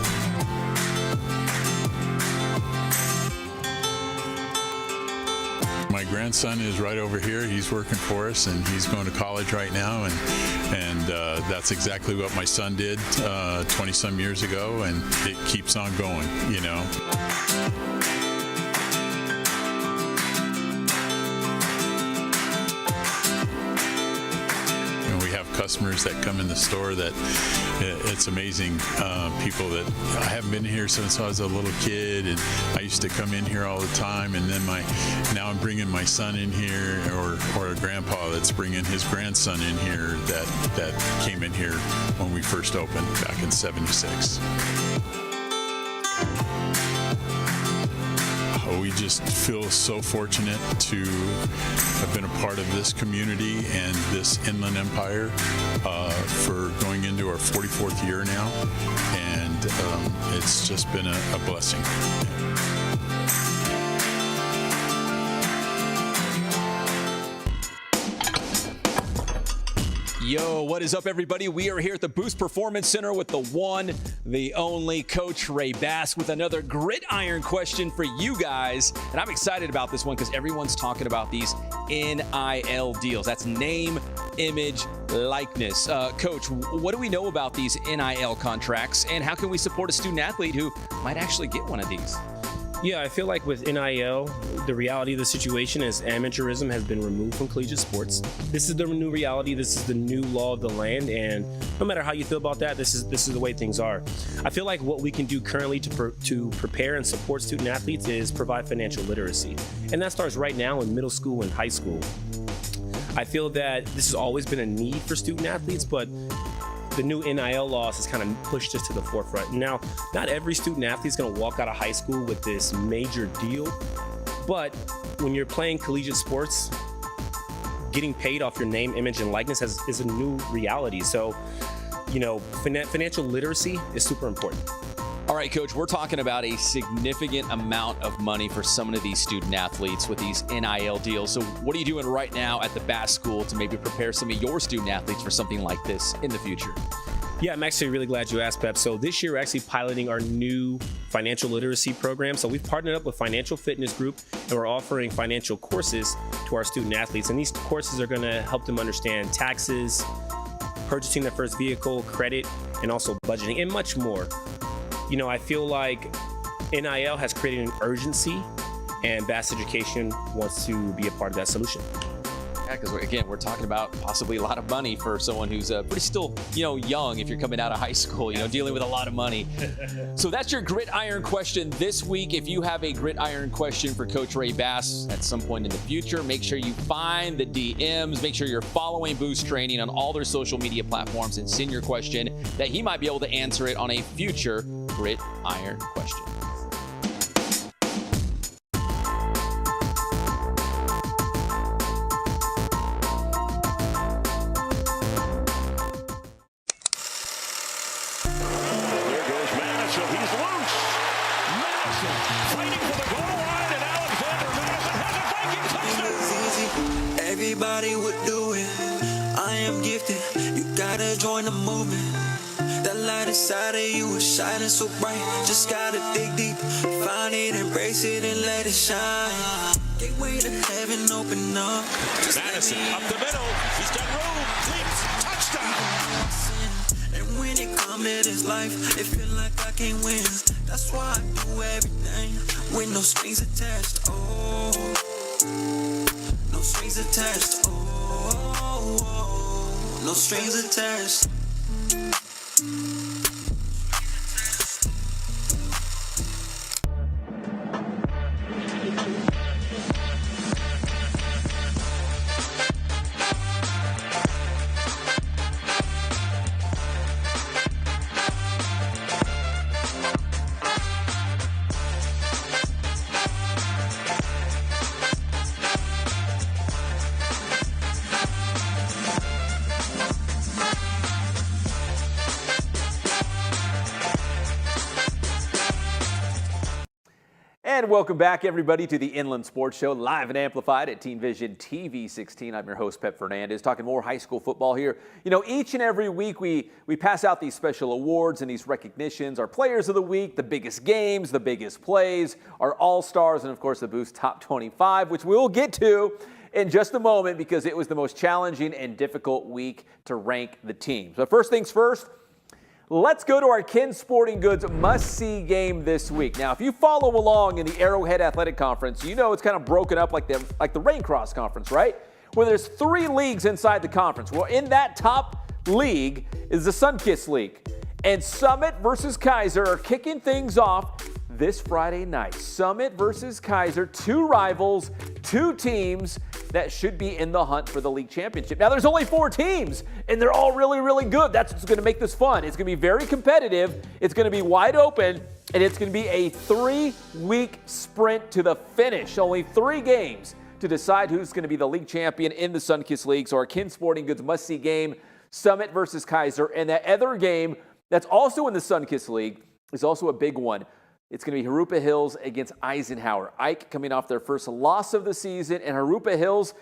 S11: My grandson is right over here. He's working for us, and he's going to college right now, and that's exactly what my son did 20-some years ago, and it keeps on going, you know. Customers that come in the store that it's amazing. People that I haven't been here since I was a little kid, and I used to come in here all the time, and then now I'm bringing my son in here, or a grandpa that's bringing his grandson in here that came in here when we first opened back in '76. We just feel so fortunate to have been a part of this community and this Inland Empire for going into our 44th year now, and it's just been a blessing.
S1: Yo, what is up, everybody? We are here at the Boost Performance Center with the one, the only Coach Ray Bass with another gridiron question for you guys. And I'm excited about this one because everyone's talking about these NIL deals. That's name, image, likeness. Coach, what do we know about these NIL contracts, and how can we support a student athlete who might actually get one of these?
S6: Yeah, I feel like with NIL, the reality of the situation is amateurism has been removed from collegiate sports. This is the new reality. This is the new law of the land, and no matter how you feel about that, this is the way things are. I feel like what we can do currently to prepare and support student athletes is provide financial literacy, and that starts right now in middle school and high school. I feel that this has always been a need for student athletes, but the new NIL laws has kind of pushed us to the forefront. Now, not every student athlete is going to walk out of high school with this major deal, but when you're playing collegiate sports, getting paid off your name, image, and likeness is a new reality. So, you know, financial literacy is super important.
S1: All
S9: All right, Coach, we're talking about a significant amount of money for some of these student athletes with these NIL deals. So what are you doing right now at the Bass School to maybe prepare some of your student athletes for something like this in the future?
S6: Yeah, I'm actually really glad you asked, Pep. So this year, we're actually piloting our new financial literacy program. So we've partnered up with Financial Fitness Group, and we're offering financial courses to our student athletes. And these courses are going to help them understand taxes, purchasing their first vehicle, credit, and also budgeting, and much more. You know, I feel like NIL has created an urgency, and Bass Education wants to be a part of that solution.
S9: Yeah, because again, we're talking about possibly a lot of money for someone who's pretty still, young if you're coming out of high school, dealing with a lot of money. So that's your Gridiron question this week. If you have a Gridiron question for Coach Ray Bass at some point in the future, make sure you find the DMs. Make sure you're following Boost Training on all their social media platforms and send your question that he might be able to answer it on a future Gridiron question.
S12: Everybody would do it. I am gifted. You gotta join the movement. That light inside of you is shining so bright. Just gotta dig deep, find it, embrace it, and let it shine. Gateway to heaven, open up.
S13: Madison up the middle. He's got room. Leaps. Touchdown.
S12: And when it comes to this life, it feel like I can't win. That's why I do everything with no strings attached. Oh. No strings attached, oh, no strings attached.
S9: And welcome back, everybody, to the Inland Sports Show, live and amplified at Teen Vision TV 16. I'm your host, Pep Fernandez, talking more high school football here. Each and every week we pass out these special awards and these recognitions, our players of the week, the biggest games, the biggest plays, our all-stars, and, of course, the Boost Top 25, which we'll get to in just a moment because it was the most challenging and difficult week to rank the teams. But first things first, let's go to our Ken Sporting Goods must-see game this week. Now, if you follow along in the Arrowhead Athletic Conference, you know it's kind of broken up like the Raincross Conference, right? Where there's 3 leagues inside the conference. Well, in that top league is the Sunkiss League. And Summit versus Kaiser are kicking things off this Friday night. Summit versus Kaiser, 2 rivals, 2 teams that should be in the hunt for the league championship. Now, there's only 4 teams, and they're all really, really good. That's what's going to make this fun. It's going to be very competitive. It's going to be wide open, and it's going to be a 3-week sprint to the finish. Only 3 games to decide who's going to be the league champion in the Sunkiss League. So our Ken Sporting Goods must-see game, Summit versus Kaiser. And that other game that's also in the Sunkiss League is also a big one. It's going to be Harupa Hills against Eisenhower. Ike coming off their first loss of the season, and Harupa Hills,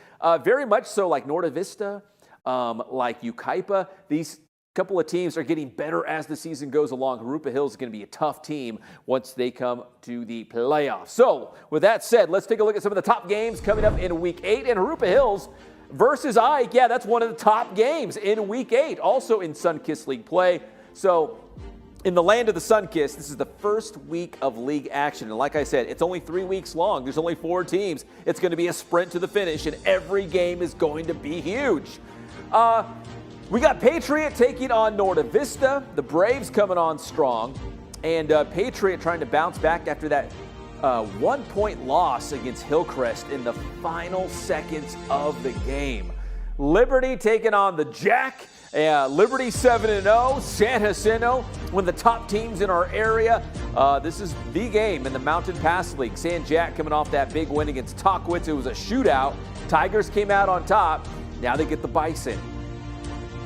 S9: very much so like Norta Vista, like Ukaipa. These couple of teams are getting better as the season goes along. Harupa Hills is going to be a tough team once they come to the playoffs. So, with that said, let's take a look at some of the top games coming up in Week 8. And Harupa Hills versus Ike, yeah, that's one of the top games in Week 8, also in Sunkiss League play. So, in the land of the Sunkiss, this is the first week of league action. And like I said, it's only 3 weeks long. There's only 4 teams. It's going to be a sprint to the finish, and every game is going to be huge. We got Patriot taking on Norta Vista. The Braves coming on strong. And Patriot trying to bounce back after that 1-point loss against Hillcrest in the final seconds of the game. Liberty taking on the Jack. Liberty 7-0, San Jacinto, one of the top teams in our area. This is the game in the Mountain Pass League. San Jack coming off that big win against Tockwitz. It was a shootout. Tigers came out on top. Now they get the Bison.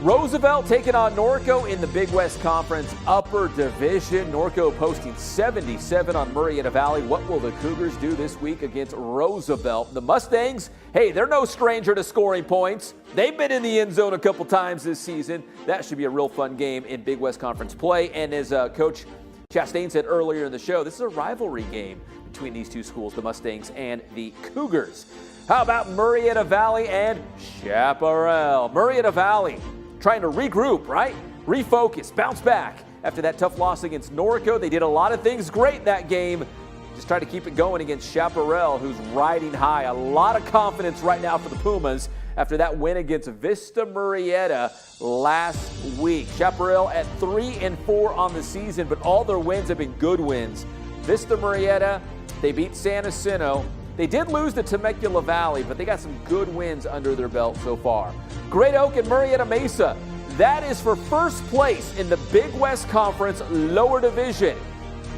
S9: Roosevelt taking on Norco in the Big West Conference Upper Division. Norco posting 77 on Murrieta Valley. What will the Cougars do this week against Roosevelt? The Mustangs, hey, they're no stranger to scoring points. They've been in the end zone a couple times this season. That should be a real fun game in Big West Conference play. And as Coach Chastain said earlier in the show, this is a rivalry game between these two schools, the Mustangs and the Cougars. How about Murrieta Valley and Chaparral? Murrieta Valley trying to regroup, right? Refocus, bounce back after that tough loss against Norco. They did a lot of things great in that game. Just try to keep it going against Chaparral, who's riding high. A lot of confidence right now for the Pumas after that win against Vista Murrieta last week. Chaparral at 3-4 on the season, but all their wins have been good wins. Vista Murrieta, they beat San Jacinto. They did lose to Temecula Valley, but they got some good wins under their belt so far. Great Oak and Murrieta Mesa, that is for first place in the Big West Conference lower division.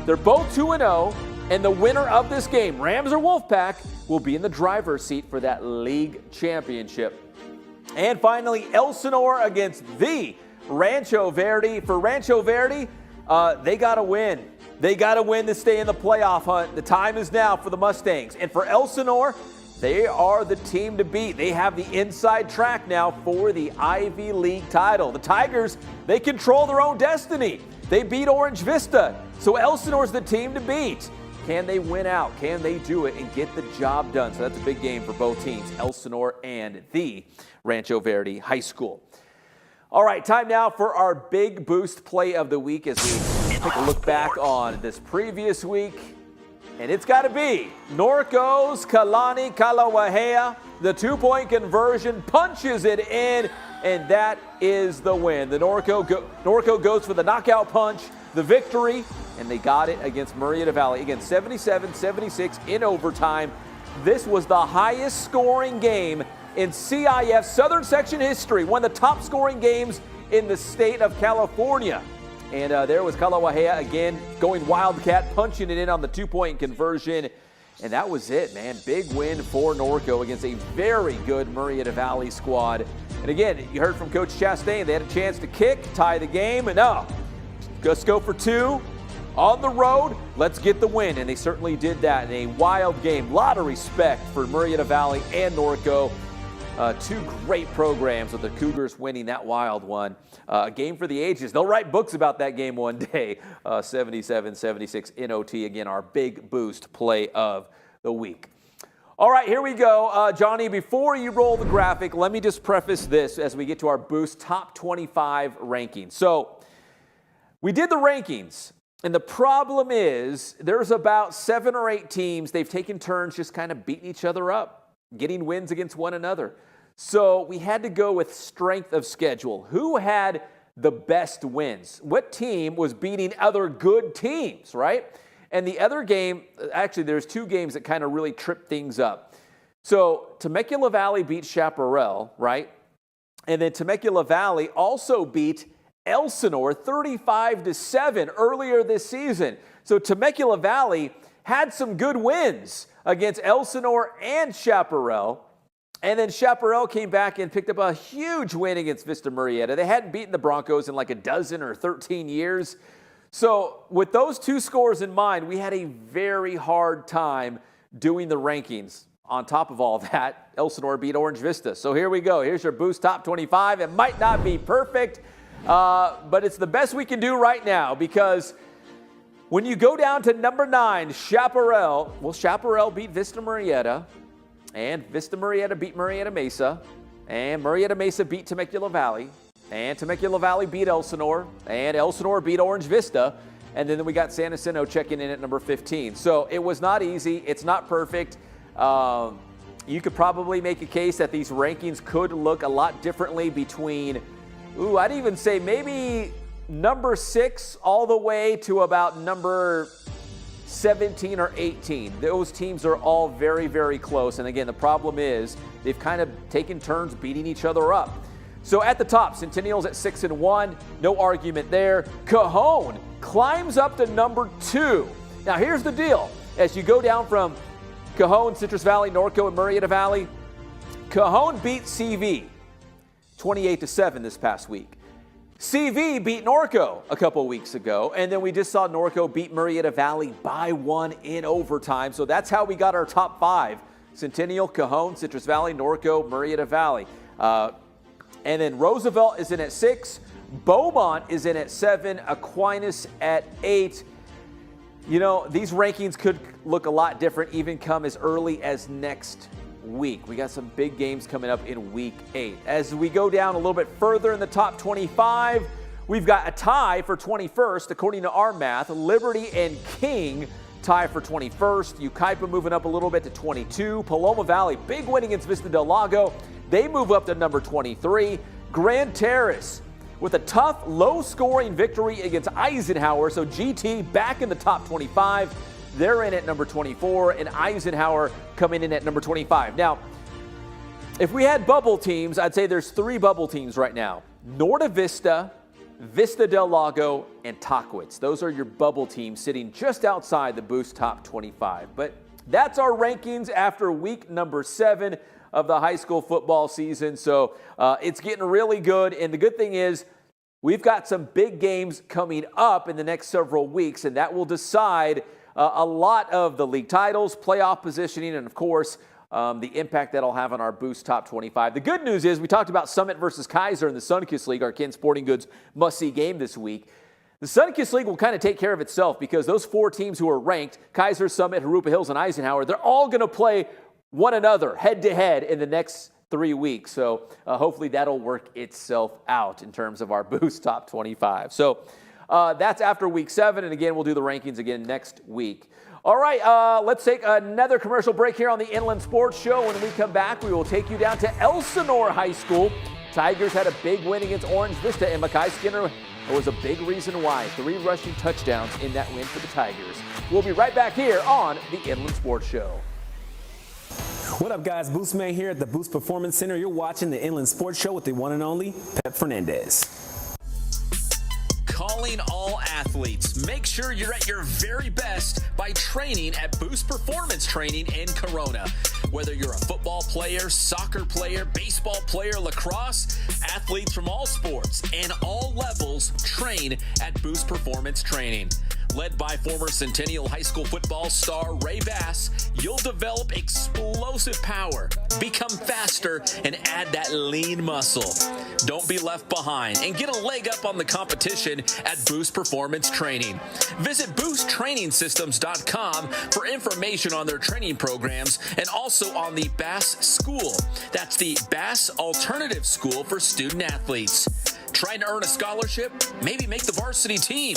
S9: They're both 2-0, and the winner of this game, Rams or Wolfpack, will be in the driver's seat for that league championship. And finally, Elsinore against the Rancho Verde. For Rancho Verde, they got to win. They got to win to stay in the playoff hunt. The time is now for the Mustangs. And for Elsinore, they are the team to beat. They have the inside track now for the Ivy League title. The Tigers, they control their own destiny. They beat Orange Vista. So Elsinore's the team to beat. Can they win out? Can they do it and get the job done? So that's a big game for both teams, Elsinore and the Rancho Verde High School. All right, time now for our big boost play of the week as we take a look back on this previous week. And it's got to be Norco's Kalani Kalawahea. The two-point conversion punches it in, and that is the win. The Norco goes for the knockout punch, the victory, and they got it against Murrieta Valley. Again, 77-76 in overtime. This was the highest scoring game in CIF Southern Section history, one of the top scoring games in the state of California. And there was Kalawahea again going wildcat, punching it in on the two-point conversion. And that was it, man. Big win for Norco against a very good Murrieta Valley squad. And again, you heard from Coach Chastain. They had a chance to kick, tie the game, and just go for two on the road. Let's get the win. And they certainly did that in a wild game. A lot of respect for Murrieta Valley and Norco. Two great programs with the Cougars winning that wild one. A game for the ages. They'll write books about that game one day. 77-76 in OT. Again, our big boost play of the week. All right, here we go. Johnny, before you roll the graphic, let me just preface this as we get to our boost top 25 rankings. So we did the rankings, and the problem is there's about 7 or 8 teams. They've taken turns just kind of beating each other up, getting wins against one another. So we had to go with strength of schedule. Who had the best wins? What team was beating other good teams, right? And the other game, actually there's 2 games that kind of really tripped things up. So Temecula Valley beat Chaparral, right? And then Temecula Valley also beat Elsinore 35-7 earlier this season. So Temecula Valley had some good wins against Elsinore and Chaparral. And then Chaparral came back and picked up a huge win against Vista Murrieta. They hadn't beaten the Broncos in like a dozen or 13 years. So with those 2 scores in mind, we had a very hard time doing the rankings. On top of all that, Elsinore beat Orange Vista. So here we go. Here's your boost top 25. It might not be perfect, but it's the best we can do right now because when you go down to number 9, Chaparral, well, Chaparral beat Vista Murrieta. And Vista Murrieta beat Murrieta Mesa. And Murrieta Mesa beat Temecula Valley. And Temecula Valley beat Elsinore. And Elsinore beat Orange Vista. And then we got San Jacinto checking in at number 15. So it was not easy. It's not perfect. You could probably make a case that these rankings could look a lot differently between, I'd even say maybe number 6 all the way to about number 17 or 18. Those teams are all very, very close. And again, the problem is they've kind of taken turns beating each other up. So at the top, Centennial's at 6-1. No argument there. Cajon climbs up to number 2. Now here's the deal. As you go down from Cajon, Citrus Valley, Norco, and Murrieta Valley, Cajon beat CV. 28-7 this past week. CV beat Norco a couple weeks ago, and then we just saw Norco beat Murrieta Valley by 1 in overtime. So that's how we got our top 5. Centennial, Cajon, Citrus Valley, Norco, Murrieta Valley. And then Roosevelt is in at 6. Beaumont is in at 7. Aquinas at 8. You know, these rankings could look a lot different, even come as early as next week. We got some big games coming up in week 8. As we go down a little bit further in the top 25, we've got a tie for 21st, according to our math. Liberty and King tie for 21st. Yucaipa moving up a little bit to 22. Paloma Valley, big win against Vista del Lago. They move up to number 23. Grand Terrace with a tough, low-scoring victory against Eisenhower. So GT back in the top 25. They're in at number 24, and Eisenhower coming in at number 25. Now, if we had bubble teams, I'd say there's 3 bubble teams right now. Norte Vista, Vista del Lago, and Tockwitz. Those are your bubble teams sitting just outside the Boost top 25. But that's our rankings after week number 7 of the high school football season. So it's getting really good. And the good thing is we've got some big games coming up in the next several weeks, and that will decide a lot of the league titles, playoff positioning, and of course, the impact that'll have on our Boost Top 25. The good news is we talked about Summit versus Kaiser in the Sunkist League, our Ken Sporting Goods must-see game this week. The Sunkist League will kind of take care of itself because those 4 teams who are ranked, Kaiser, Summit, Harupa Hills, and Eisenhower, they're all going to play one another head-to-head in the next 3 weeks. So hopefully that'll work itself out in terms of our Boost Top 25. So that's after week 7, and again, we'll do the rankings again next week. All right, let's take another commercial break here on the Inland Sports Show. When we come back, we will take you down to Elsinore High School. Tigers had a big win against Orange Vista, and Makai Skinner was a big reason why. 3 rushing touchdowns in that win for the Tigers. We'll be right back here on the Inland Sports Show.
S6: What up, guys? Boost Man here at the Boost Performance Center. You're watching the Inland Sports Show with the one and only Pep Fernandez.
S1: Calling all athletes. Make sure you're at your very best by training at Boost Performance Training in Corona. Whether you're a football player, soccer player, baseball player, lacrosse, athletes from all sports and all levels train at Boost Performance Training. Led by former Centennial High School football star Ray Bass, you'll develop explosive power, become faster, and add that lean muscle. Don't be left behind and get a leg up on the competition at Boost Performance Training. Visit boosttrainingsystems.com for information on their training programs and also on the Bass School. That's the Bass Alternative School for student athletes. Trying to earn a scholarship? Maybe make the varsity team?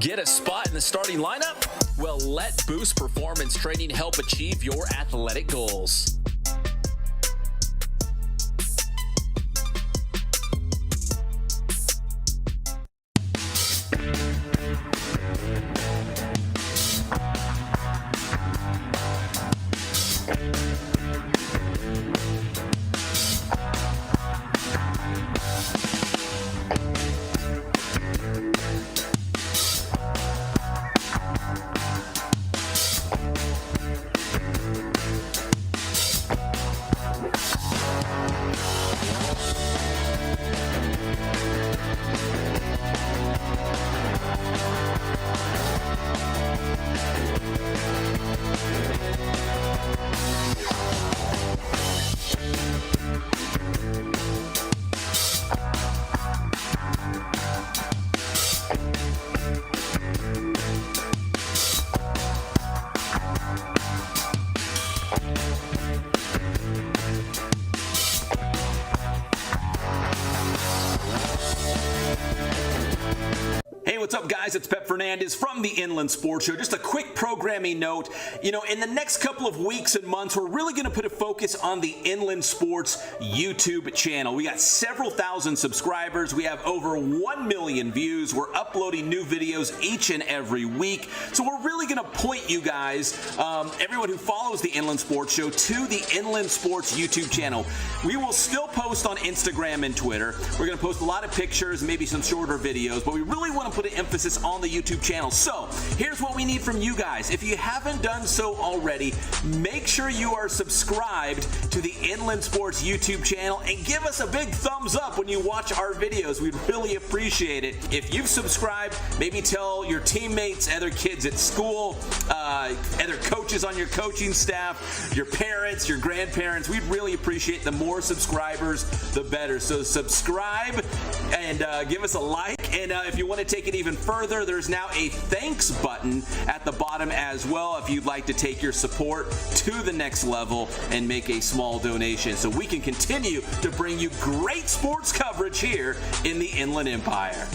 S1: Get a spot in the starting lineup? Well, let Boost Performance Training help achieve your athletic goals. What's up, guys? It's Pep Fernandez from the Inland Sports Show. Just a quick programming note. You know, in the next couple of weeks and months, we're really going to put a focus on the Inland Sports YouTube channel. We got several thousand subscribers. We have over 1 million views. We're uploading new videos each and every week. So we're really going to point you guys, everyone who follows the Inland Sports Show, to the Inland Sports YouTube channel. We will still post on Instagram and Twitter. We're going to post a lot of pictures, maybe some shorter videos, but we really want to put an emphasis on the YouTube channel. So here's what we need from you guys. If you haven't done so already, make sure you are subscribed to the Inland Sports YouTube channel and give us a big thumbs up when you watch our videos. We'd really appreciate it. If you've subscribed, maybe tell your teammates, other kids at school, other coaches on your coaching staff, your parents, your grandparents. We'd really appreciate the more subscribers, the better. So subscribe and give us a like. And if you want to take it even further, there's now a thanks button at the bottom as well if you'd like to take your support to the next level and make a small donation so we can continue to bring you great sports coverage here in the Inland Empire.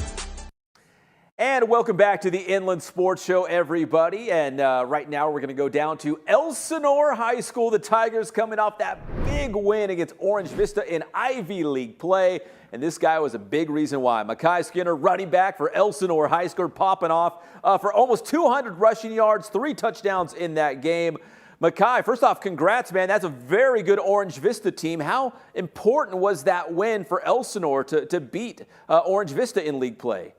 S9: And welcome back to the Inland Sports Show, everybody. And right now we're going to go down to Elsinore High School. The Tigers coming off that big win against Orange Vista in Ivy League play. And this guy was a big reason why. Makai Skinner, running back for Elsinore High School, popping off for almost 200 rushing yards, 3 touchdowns in that game. Makai, first off, congrats, man. That's a very good Orange Vista team. How important was that win for Elsinore to beat Orange Vista in league play?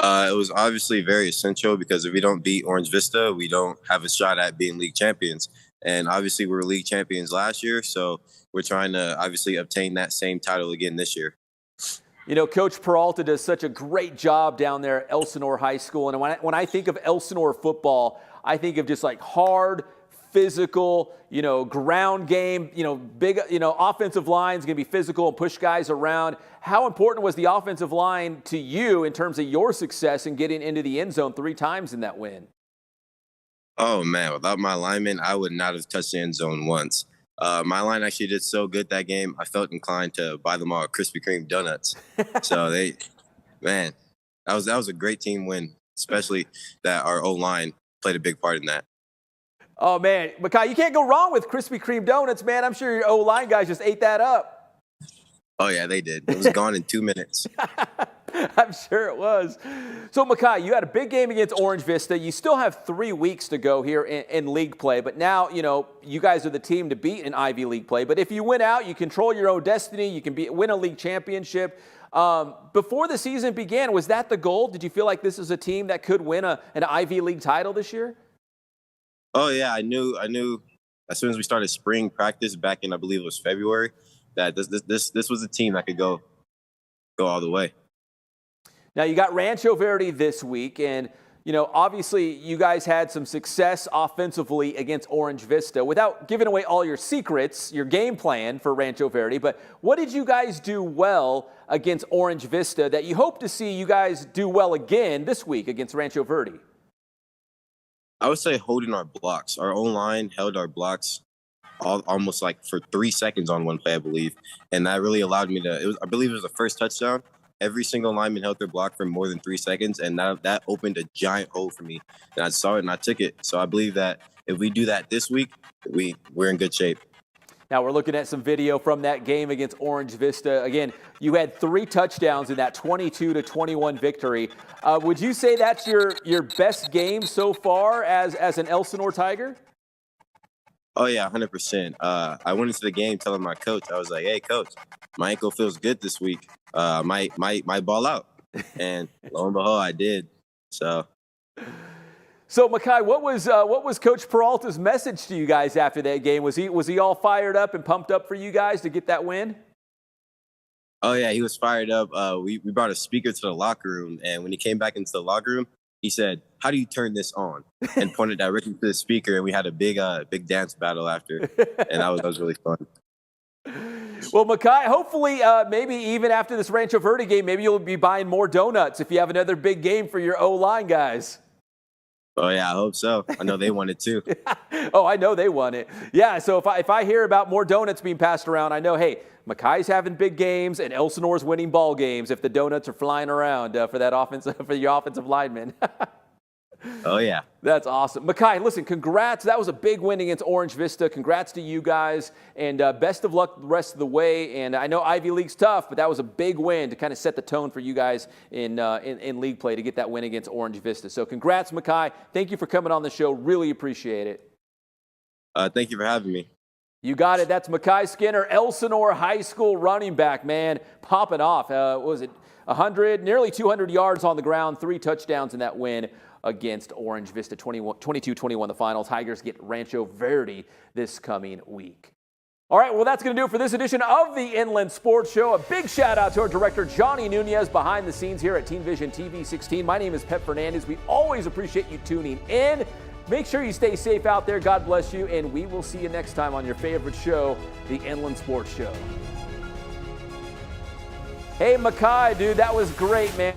S14: It was obviously very essential because if we don't beat Orange Vista, we don't have a shot at being league champions. And obviously we were league champions last year, so we're trying to obviously obtain that same title again this year.
S9: You know, Coach Peralta does such a great job down there at Elsinore High School. And when I think of Elsinore football, I think of just like hard, physical, ground game, big, offensive line's going to be physical and push guys around. How important was the offensive line to you in terms of your success in getting into the end zone 3 times in that win?
S14: Oh, man, without my linemen, I would not have touched the end zone once. My line actually did so good that game, I felt inclined to buy them all Krispy Kreme donuts. So that was a great team win, especially that our O-line played a big part in that.
S9: Oh, man. Makai, you can't go wrong with Krispy Kreme donuts, man. I'm sure your O-line guys just ate that up.
S14: Oh, yeah, they did. It was gone in 2 minutes.
S9: I'm sure it was. So, Makai, you had a big game against Orange Vista. You still have 3 weeks to go here in league play. But now, you guys are the team to beat in Ivy League play. But if you win out, you control your own destiny. You can win a league championship. Before the season began, was that the goal? Did you feel like this is a team that could win an Ivy League title this year?
S14: Oh, yeah, I knew as soon as we started spring practice back in, I believe it was February, that this was a team that could go all the way.
S9: Now, you got Rancho Verde this week, and, obviously you guys had some success offensively against Orange Vista. Without giving away all your secrets, your game plan for Rancho Verde, but what did you guys do well against Orange Vista that you hope to see you guys do well again this week against Rancho Verde?
S14: I would say holding our blocks. Our own line held our blocks almost like for 3 seconds on one play, I believe. And that really allowed me I believe it was the first touchdown. Every single lineman held their block for more than 3 seconds. And that opened a giant hole for me. And I saw it and I took it. So I believe that if we do that this week, we're in good shape.
S9: Now we're looking at some video from that game against Orange Vista. Again, you had 3 touchdowns in that 22-21 victory. Would you say that's your best game so far as an Elsinore Tiger?
S14: Oh, yeah, 100%. I went into the game telling my coach, I was like, hey, coach, my ankle feels good this week. Might ball out. And lo and behold, I did. So,
S9: Makai, what was Coach Peralta's message to you guys after that game? Was he all fired up and pumped up for you guys to get that win?
S14: Oh, yeah, he was fired up. We brought a speaker to the locker room, and when he came back into the locker room, he said, how do you turn this on? And pointed directly to the speaker, and we had a big dance battle after, and that was really fun.
S9: Well, Makai, hopefully maybe even after this Rancho Verde game, maybe you'll be buying more donuts if you have another big game for your O-line guys.
S14: Oh, yeah, I hope so. I know they want it too.
S9: Oh, I know they want it. Yeah, so if I hear about more donuts being passed around, I know, hey, Makai's having big games and Elsinore's winning ball games if the donuts are flying around for your offensive linemen.
S14: Oh, yeah.
S9: That's awesome. Makai, listen, congrats. That was a big win against Orange Vista. Congrats to you guys, and best of luck the rest of the way. And I know Ivy League's tough, but that was a big win to kind of set the tone for you guys in league play to get that win against Orange Vista. So congrats, Makai. Thank you for coming on the show. Really appreciate it.
S14: Thank you for having me.
S9: You got it. That's Makai Skinner, Elsinore High School running back, man, popping off. What was it 100, nearly 200 yards on the ground, 3 touchdowns in that win against Orange Vista, 22-21 the final. Tigers get Rancho Verde this coming week. All right, well, that's going to do it for this edition of the Inland Sports Show. A big shout out to our director, Johnny Nunez, behind the scenes here at Teen Vision TV 16. My name is Pep Fernandez. We always appreciate you tuning in. Make sure you stay safe out there. God bless you, and we will see you next time on your favorite show, the Inland Sports Show. Hey, Makai, dude, that was great, man.